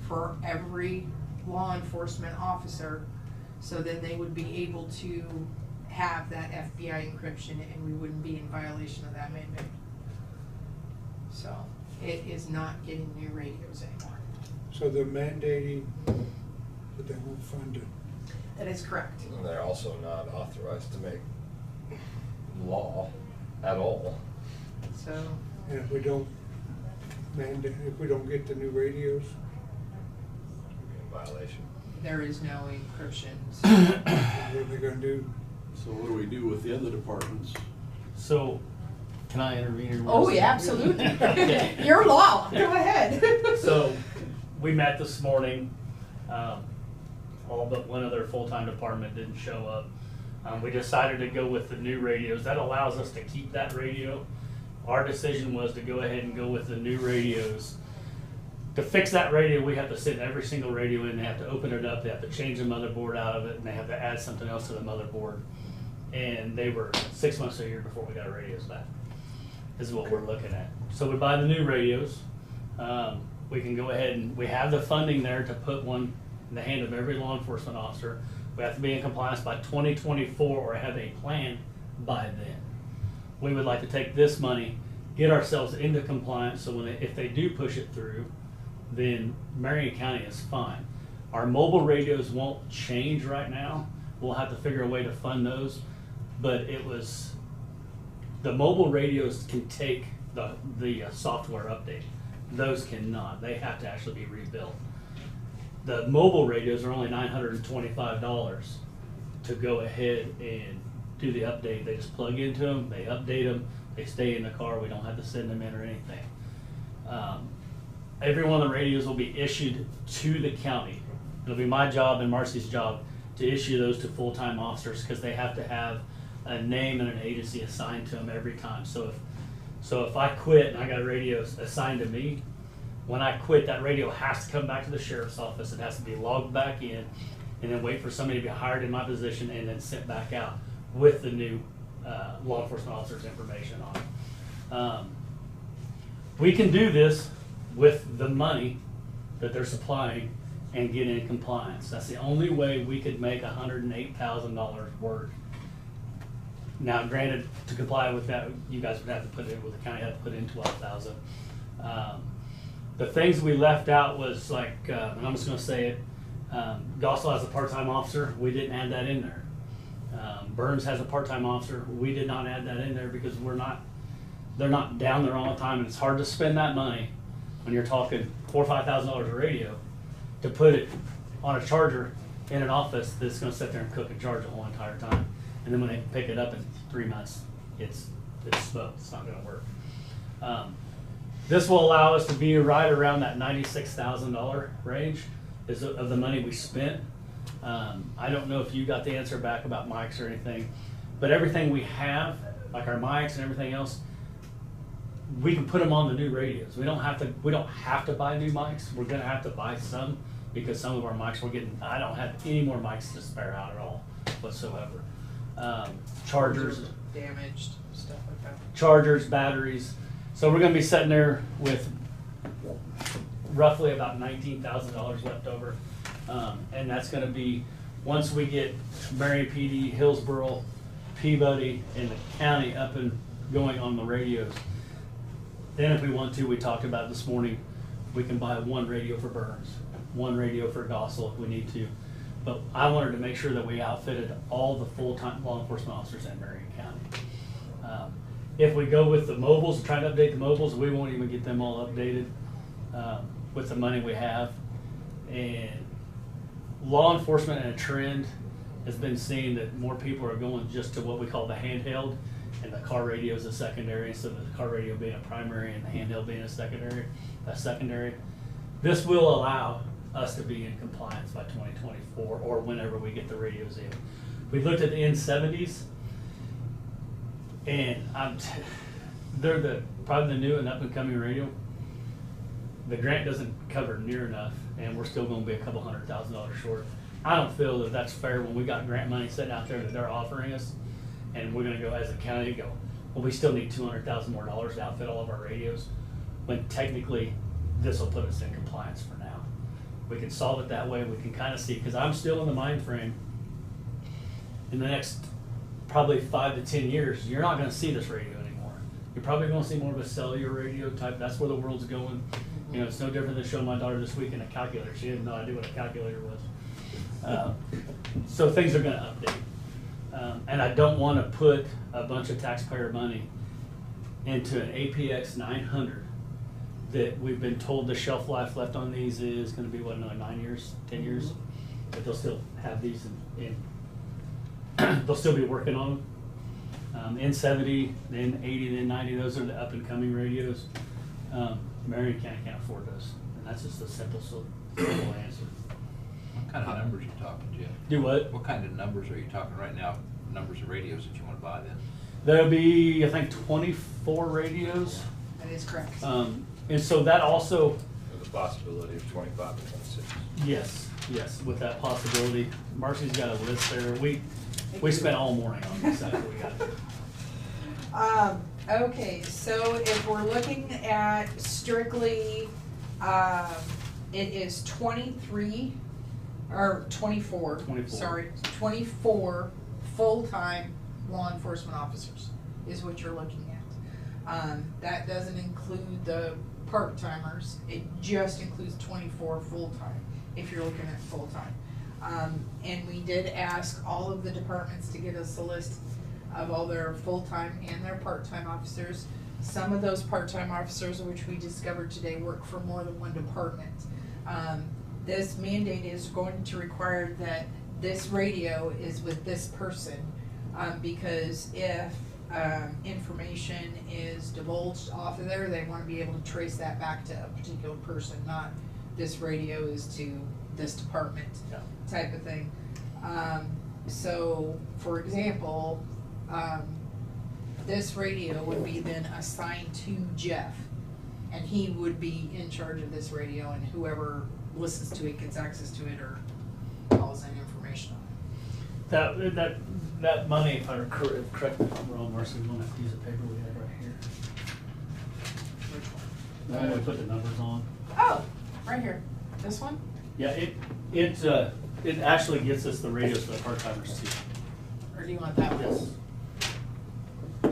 for every law enforcement officer, so then they would be able to have that FBI encryption and we wouldn't be in violation of that mandate. So it is not getting new radios anymore. So they're mandating, but they won't fund it. That is correct. And they're also not authorized to make law at all. So, And if we don't mandate, if we don't get the new radios, We'd be in violation. there is no encryption. So what are they gonna do? So what do we do with the other departments? So, can I intervene here? oh, yeah, absolutely. Your law, go ahead. So, we met this morning, all but one other full-time department didn't show up. We decided to go with the new radios. That allows us to keep that radio. Our decision was to go ahead and go with the new radios. To fix that radio, we have to send every single radio in, they have to open it up, they have to change the motherboard out of it, and they have to add something else to the motherboard. And they were 6 months to a year before we got our radios back, is what we're looking at. So we buy the new radios. We can go ahead and, we have the funding there to put one in the hand of every law enforcement officer. We have to be in compliance by 2024 or have a plan by then. We would like to take this money, get ourselves into compliance, so when if they do push it through, then Marion County is fine. Our mobile radios won't change right now. We'll have to figure a way to fund those, but the mobile radios can take the software update. Those cannot. They have to actually be rebuilt. The mobile radios are only $925 to go ahead and do the update. They just plug into them, they update them, they stay in the car. We don't have to send them in or anything. Every one of the radios will be issued to the county. It'll be my job and Marcy's job to issue those to full-time officers because they have to have a name and an agency assigned to them every time. So if I quit and I got a radio assigned to me, when I quit, that radio has to come back to the sheriff's office. It has to be logged back in and then wait for somebody to be hired in my position and then sent back out with the new law enforcement officer's information on it. We can do this with the money that they're supplying and get in compliance. That's the only way we could make $108,000 work. Now, granted, to comply with that, you guys would have to put it, with the county have to put in $12,000. The things we left out was like, and I'm just gonna say it, Gossel has a part-time officer, we didn't add that in there. Burns has a part-time officer, we did not add that in there because they're not down there all the time, and it's hard to spend that money when you're talking $4,000 or $5,000 a radio to put it on a charger in an office that's gonna sit there and cook and charge the whole entire time. And then when they pick it up in 3 months, it's smoked, it's not gonna work. This will allow us to be right around that $96,000 range of the money we spent. I don't know if you got the answer back about mics or anything, but everything we have, like our mics and everything else, we can put them on the new radios. We don't have to buy new mics. We're gonna have to buy some because some of our mics I don't have any more mics to spare out at all whatsoever. Chargers, Damaged, stuff like that. chargers, batteries. So we're gonna be sitting there with roughly about $19,000 left over. And that's gonna be, once we get Marion PD, Hillsborough, Peabody, and the county up and going on the radios. Then if we want to, we talked about this morning, we can buy one radio for Burns, one radio for Gossel if we need to. But I wanted to make sure that we outfitted all the full-time law enforcement officers in Marion County. If we go with the mobiles, trying to update the mobiles, we won't even get them all updated with the money we have. And law enforcement and a trend has been seeing that more people are going just to what we call the handheld, and the car radio is a secondary, so the car radio being a primary and the handheld being a secondary. This will allow us to be in compliance by 2024 or whenever we get the radios in. We looked at the N70s, and they're probably the new and up and coming radio. The grant doesn't cover near enough, and we're still going to be a couple $100,000 short. I don't feel that that's fair when we got grant money sitting out there that they're offering us, and we're going to go as a county go, well, we still need $200,000 more to outfit all of our radios, when technically this will put us in compliance for now. We can solve it that way. We can kind of see, because I'm still in the mind frame. In the next probably 5 to 10 years, you're not going to see this radio anymore. You're probably going to see more of a cellular radio type. That's where the world's going. You know, it's no different than showing my daughter this weekend a calculator. She had no idea what a calculator was. So things are going to update. And I don't want to put a bunch of taxpayer money into an APX 900 that we've been told the shelf life left on these is going to be, what, another 9 years, 10 years? But they'll still have these in they'll still be working on them. N70, then 80, then 90, those are the up and coming radios. Marion County can't afford those, and that's just a simple answer. What kind of numbers are you talking, Jeff? Do what? What kind of numbers are you talking right now, numbers of radios that you want to buy then? There'll be, I think, 24 radios. That is correct. And so that also, There's a possibility of 25 to 26. yes, with that possibility. Marcy's got a list there. We spent all morning on this after we got there. Okay, so if we're looking at strictly, it is 24, 24. sorry, 24 full-time law enforcement officers is what you're looking at. That doesn't include the part-timers, it just includes 24 full-time, if you're looking at full-time. And we did ask all of the departments to get us a list of all their full-time and their part-time officers. Some of those part-time officers, which we discovered today, work for more than one department. This mandate is going to require that this radio is with this person, because if information is divulged off of there, they want to be able to trace that back to a particular person, not this radio is to this department type of thing. So, for example, this radio would be then assigned to Jeff, and he would be in charge of this radio, and whoever listens to it gets access to it or calls in information on it. That money, if I correct me if I'm wrong, Marcy, we don't have to use the paper we have right here. Which one? No, we put the numbers on. Oh, right here. This one? Yeah, it actually gets us the radios for the part-timers too. Or do you want that one? Yes.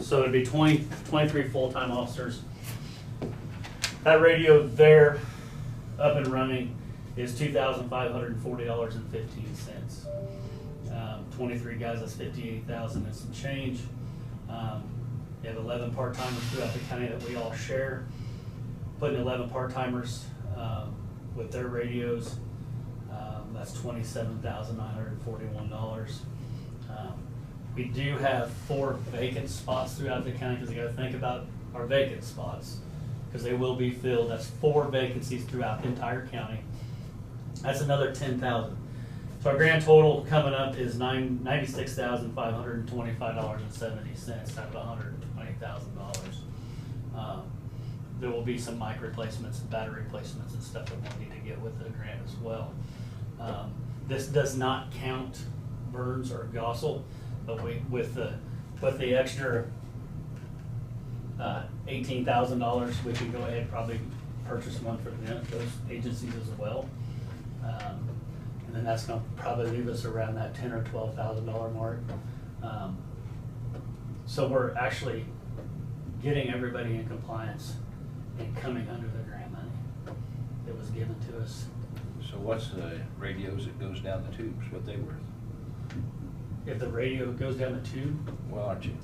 So it'd be 23 full-time officers. That radio there, up and running, is $2,540.15. 23 guys, that's 58,000 and some change. You have 11 part-timers throughout the county that we all share. Putting 11 part-timers with their radios, that's $27,941. We do have 4 vacant spots throughout the county, because you gotta think about our vacant spots, because they will be filled. That's 4 vacancies throughout the entire county. That's another 10,000. So our grand total coming up is $96,525.70 out of $120,000. There will be some mic replacements and battery replacements and stuff that we'll need to get with the grant as well. This does not count Burns or Gossel, but with the extra $18,000, we can go ahead and probably purchase one for those agencies as well. And then that's gonna probably leave us around that $10,000 or $12,000 mark. So we're actually getting everybody in compliance and coming under the grant money that was given to us. So what's the radios that goes down the tubes, what they worth? If the radio goes down the tube? Well, aren't you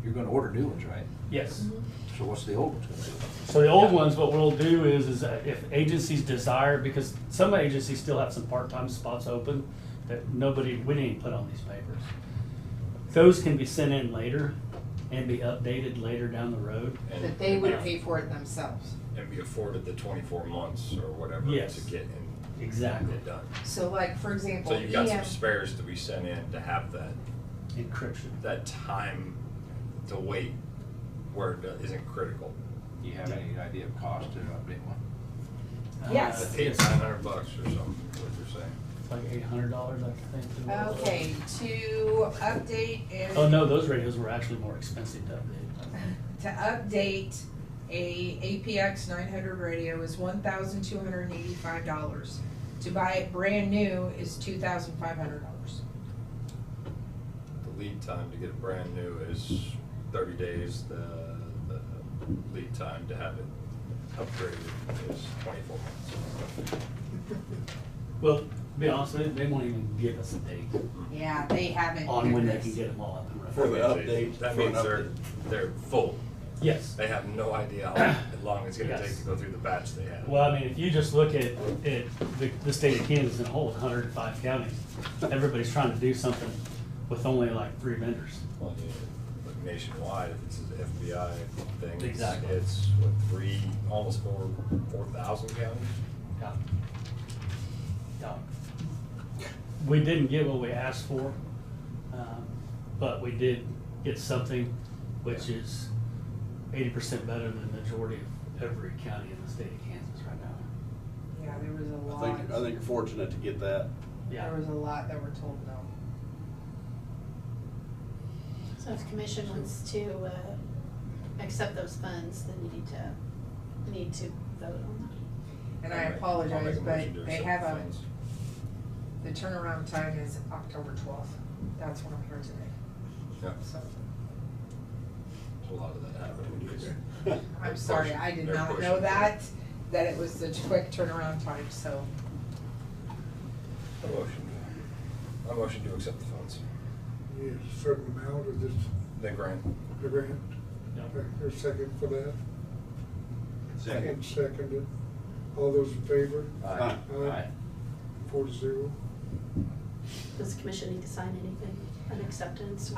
you're gonna order new ones, right? Yes. So what's the old ones gonna do? So the old ones, what we'll do is that if agencies desire, because some agencies still have some part-time spots open that we didn't even put on these papers. Those can be sent in later, and be updated later down the road. And- That they would pay for it themselves. And be afforded the 24 months or whatever Yes. to get Exactly. it done. So like, for example, So you've got some EM spares to be sent in to have Encryption. that time to wait where it isn't critical. Do you have any idea of cost to update one? Yes. It's $800-900 or something, what you're saying. It's like $800, I think. Okay, to update and. Oh, no, those radios were actually more expensive to update. To update a APX 900 radio is $1,285. To buy it brand new is $2,500. The lead time to get it brand new is 30 days. The lead time to have it upgraded is 24 months. Well, to be honest with you, they won't even give us a date Yeah, they haven't. on when they given can us- get them all up and running. For the That means update, That for an means they're full. Yes. They have no idea how long it's gonna Yes. take to go through the batch they have. Well, I mean, if you just look at the state of Kansas in a whole, 105 counties, everybody's trying to do something with only like 3 vendors. Well, yeah, but nationwide, if it's an FBI thing, Exactly. it's what, almost 4,000 counties? Yeah. Yeah. We didn't get what we asked for, but we did get something which is 80% better than the majority of every county in the state of Kansas right now. Yeah, there was a lot. I think you're fortunate to get that. Yeah. There was a lot that were told no. So if commission wants to, accept those funds, then you need to vote on And I I'll make apologize, a but motion to they accept have the a, funds. the turnaround time is October 12th. That's when I'm here today, Yeah, so. there's a lot of that happening. I'm sorry, I did They're not pushing know for that it was such quick turnaround time, so. A motion to accept the funds. Yes, a certain amount of this, The grant. the grant. Yeah. There's a second for that? Second. Seconded. All those in favor? Aye. Aye. 4-0. that. Does the commission need to sign anything, an acceptance?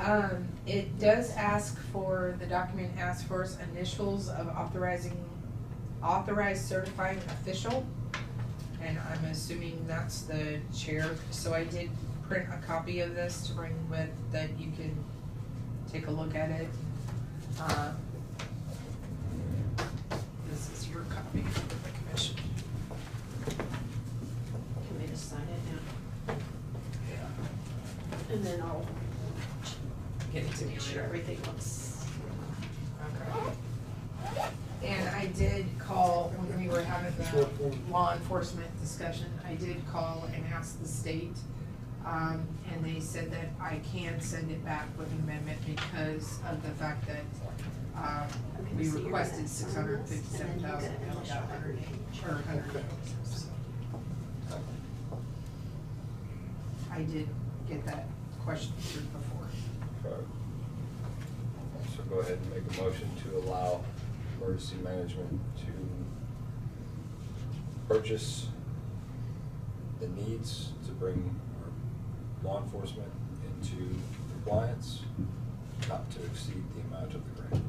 It does ask for, the document asks for initials of authorized certifying official. And I'm assuming that's the chair, so I did print a copy of this to bring with, that you can take a look at it. This is your copy for the commission. Can we just sign it now? Yeah. And then I'll Get it to me make sure later. everything looks. Okay. And I did call, when we were having the law enforcement discussion, I did call and ask the state. And they said that I can send it back with an amendment because of the fact that, we so you're requested gonna sign this, and then you $657,000, gotta and we got initial 100. I did get that question through before. Correct. So go ahead and make a motion to allow emergency management to purchase the needs to bring our law enforcement into compliance, not to exceed the amount of the grant.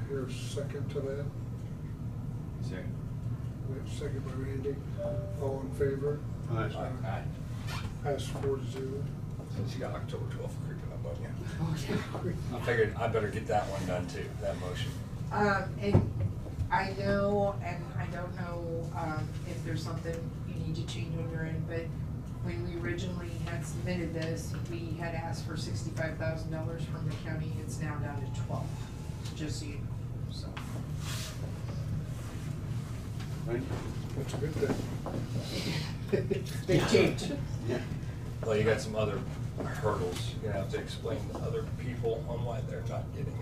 Here's a second to that. Second. Second by Randy. All in favor? Aye. Aye. Pass 4-0. Since you got October 12th creeping up on you. I figured I better get that one done too, that motion. And I know, and I don't know, if there's something you need to change on your end, but when we originally had submitted this, we had asked for $65,000 from the county, it's now down to 12, just so you know, so. Right? That's a good thing. Big change. Yeah. Well, you got some other hurdles you're gonna have to explain to other people on why they're not getting it.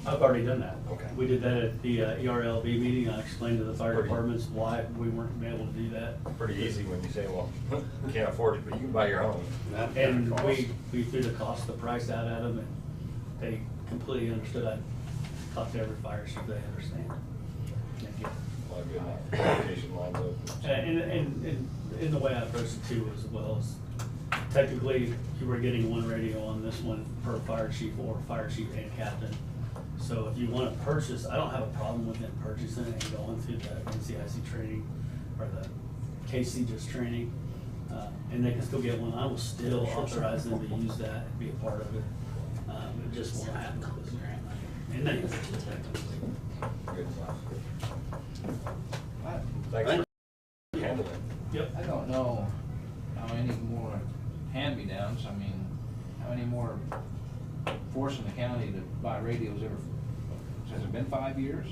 I've already done that. Okay. We did that at the ERLB meeting. I explained to the fire Pretty- departments why we weren't able to do that. Pretty easy when you say, well, you can't afford it, but you can buy your own. That And kinda cost. we threw the cost, the price out at them, and they completely understood. I talked to every fire chief, they understand. Thank you. Well, good enough. Communication lines open. And the way I approached it too was, well, as technically, you were getting one radio on this one per fire chief or fire chief and captain. So if you want to purchase, I don't have a problem with them purchasing it and going through the NCIC training or the KC just training. And they can still get one. I will still authorize them to use that and be a part of it. It just won't happen with this grant money. And then technically. Good enough. I- Thanks for handling it. Yep. I don't know how many more hand-me-downs, I mean, how many more forcing the county to buy radios ever, has it been 5 years?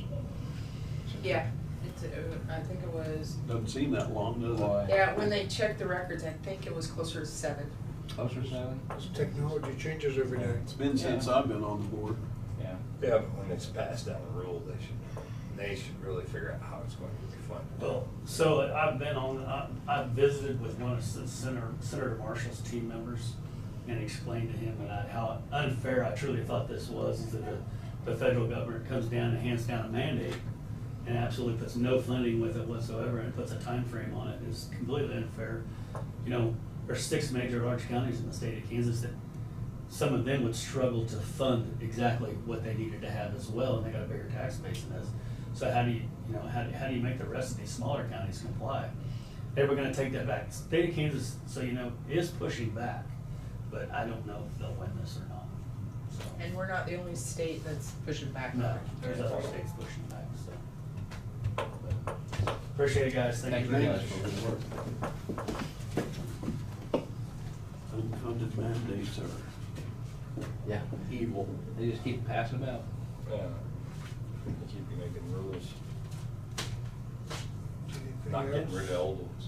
Yeah, it's, I think it was, Doesn't seem that long, does it? Boy, yeah, when they checked the records, I think it was closer to 7. Closer to 7? Technology changes every day. It's been since I've been on the board. Yeah. Yeah, but when it's passed down the rule, they should really figure out how it's going to be funded. Well, so I've been on, I've visited with one of the Senator Marshall's team members and explained to him that how unfair I truly thought this was, is that the federal government comes down and hands down a mandate and absolutely puts no funding with it whatsoever and puts a time frame on it. It's completely unfair. You know, there's 6 major large counties in the state of Kansas that some of them would struggle to fund exactly what they needed to have as well, and they got a bigger tax base than us. So how do you make the rest of these smaller counties comply? They were gonna take that back. State of Kansas, so you know, is pushing back, but I don't know if they'll win this or not. So, And we're not the only state that's pushing back. no, there's other states pushing back, so. But appreciate it, guys. Thank you very much. for the work. Unfunded mandates are Yeah. evil. They just keep passing them out. Yeah. They keep making rules, Anything not getting else? rid of old ones.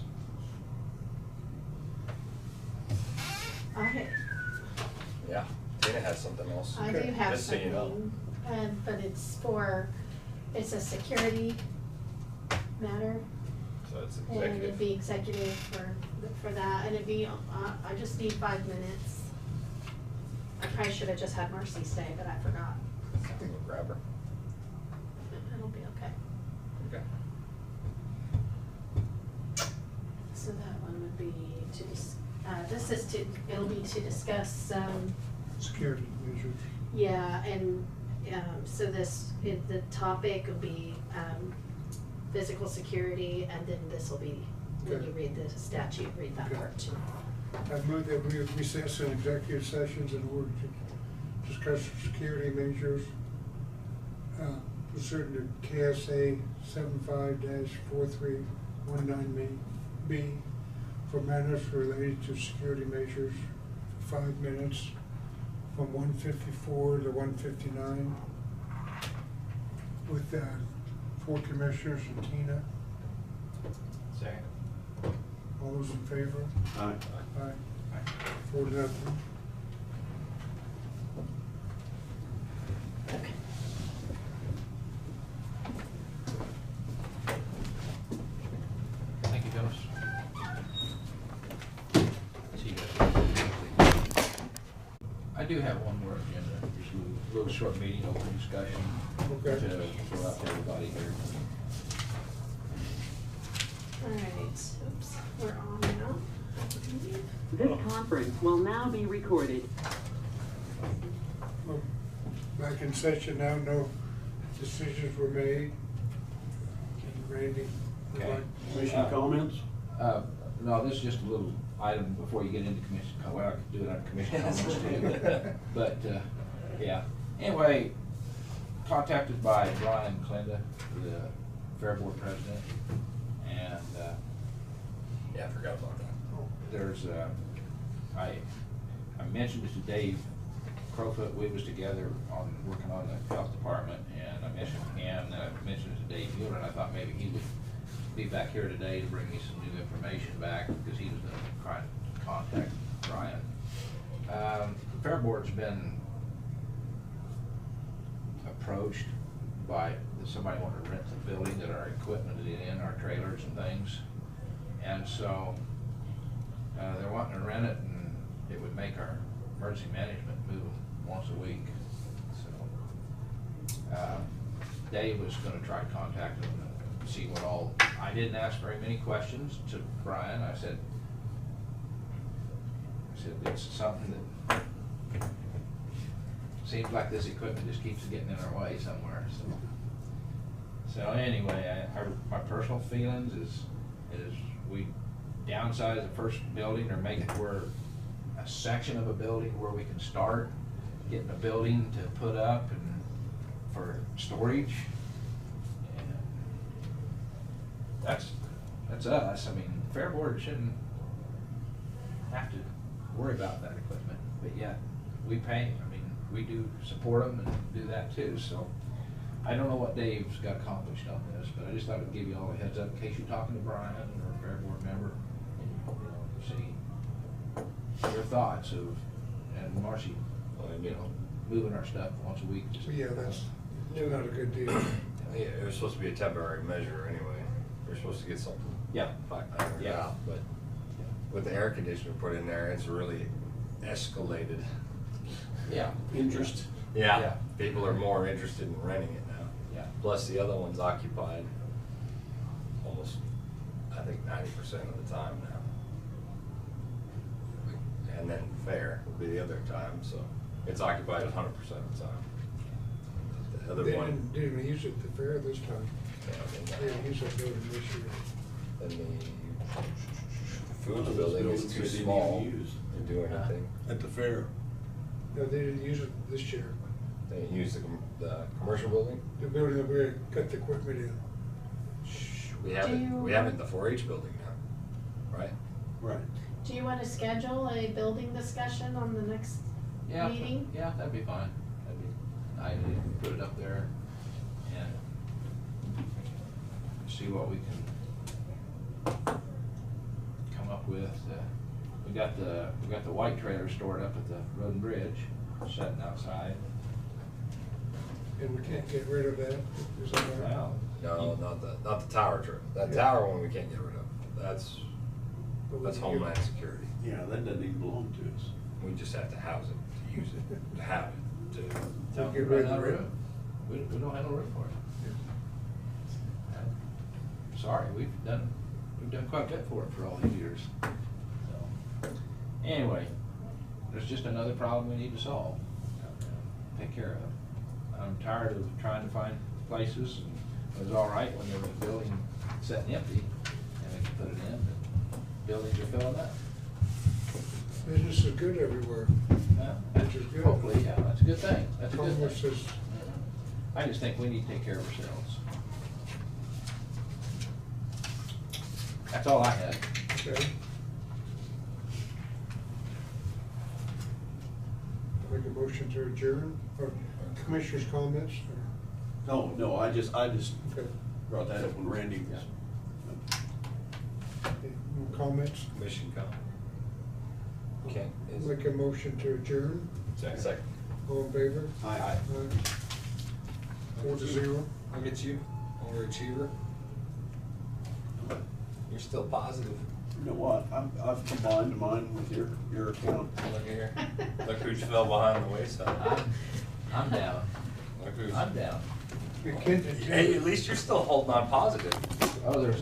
Yeah, Tina has something else. I do have Just so you know. something, but it's a security matter. So it's And it'd executive. be executive for that, and it'd be, I just need 5 minutes. I probably should have just had Marcy stay, but I forgot. We'll grab her. It'll be okay. Okay. So that one would be it'll be to discuss, Security measures. yeah, and, so the topic will be, physical security, and then this will be, when Okay. you read the statute, read that Okay. part too. I move that we recess in executive sessions in order to discuss security measures pursuant to KSA 75-4319B for matters related to security measures, 5 minutes from 1:54 to 1:59 with 4 commissioners and Tina. Second. All those in favor? Aye. Aye. 4-0. Thank you, Dennis. See you guys. I do have one more agenda, just a little short meeting, open discussion Okay. to throw out to everybody here. All right, oops, we're on now. This conference will now be recorded. Well, back in session now, no decisions were made. And Randy would Okay. like, Commission comments? No, this is just a little item before you get into commission, well, I could do it on commission comments too. But, yeah, anyway, contacted by Brian Clinda, the Fair Board president, and, Yeah, I forgot about that. there's, I mentioned it to Dave Crowfoot. We was together working on the health department, and I mentioned him, and I mentioned it to Dave Mueller, and I thought maybe he would be back here today to bring me some new information back, because he was gonna contact Brian. The Fair Board's been approached by somebody wanting to rent the building that our equipment is in, our trailers and things. And so, they're wanting to rent it, and it would make our emergency management move once a week. So, Dave was gonna try to contact them and see what all, I didn't ask very many questions to Brian. I said, It's something that seems like this equipment just keeps getting in our way somewhere, so. So anyway, my personal feelings is we downsize the first building or make it where a section of a building where we can start getting a building to put up and for storage. And that's us. I mean, Fair Board shouldn't have to worry about that equipment, but yet we pay. I mean, we do support them and do that too, so. I don't know what Dave's got accomplished on this, but I just thought I'd give you all a heads up in case you're talking to Brian or a Fair Board member, and see your thoughts of, and Marcy, moving our stuff once a week. Just, Yeah, that's not a good deal. Yeah, it was supposed to be a temporary measure anyway. We're supposed to get something. Yeah. Ironed Yeah. out, but with the air conditioner put in there, it's really escalated. Yeah. Interest. Yeah, people are more interested in renting it now. Yeah. Plus the other one's occupied almost, I think 90% of the time now. And then Fair will be the other time, so it's occupied 100% of the time. The other They one. didn't even use it at the fair this time. They didn't use that building this year. Then the food Those building is buildings too they didn't small even use. to do anything. At the fair. No, they didn't use it this year. They didn't use the commercial building. The building that we got the equipment in. We have it. We have it in the 4-H building now, right? Right. Do you want to schedule a building discussion on the next Yeah. meeting? Yeah, that'd be fine. That'd be, I put it up there and see what we can come up with. We got the white trailer stored up at the road and bridge, sitting outside. And we can't get rid of that. Is that right? Well, No, not the tower trip. That tower one we can't get rid of. That's Homeland Security. Yeah, that doesn't even belong to us. We just have to house it, to use it, to have it, to. To we get rid run of out the room. We don't have no room for it. Sorry, we've done quite a bit for it for all these years. So, anyway, there's just another problem we need to solve, take care of. I'm tired of trying to find places, and it was all right when there was a building sitting empty, and we could put it in, but buildings are filling up. Business is good everywhere. Yeah, Which is good. hopefully, yeah, that's a good thing, that's a good Commerce thing. is, I just think we need to take care of ourselves. That's all I had. okay. Make a motion to adjourn, or commissioners' comments, or, No, I just okay, brought that up when Randy was. okay, no comments? Mission come. Okay. Make a motion to adjourn, Second. all in favor? Aye. Aye. 4-0. Look at you, overachiever. You're still positive. You know what, I've combined mine with your account. Look here. Look who fell behind the wayside. I'm down. Look who's. I'm down. You can't- Hey, at least you're still holding on positive. Oh, there's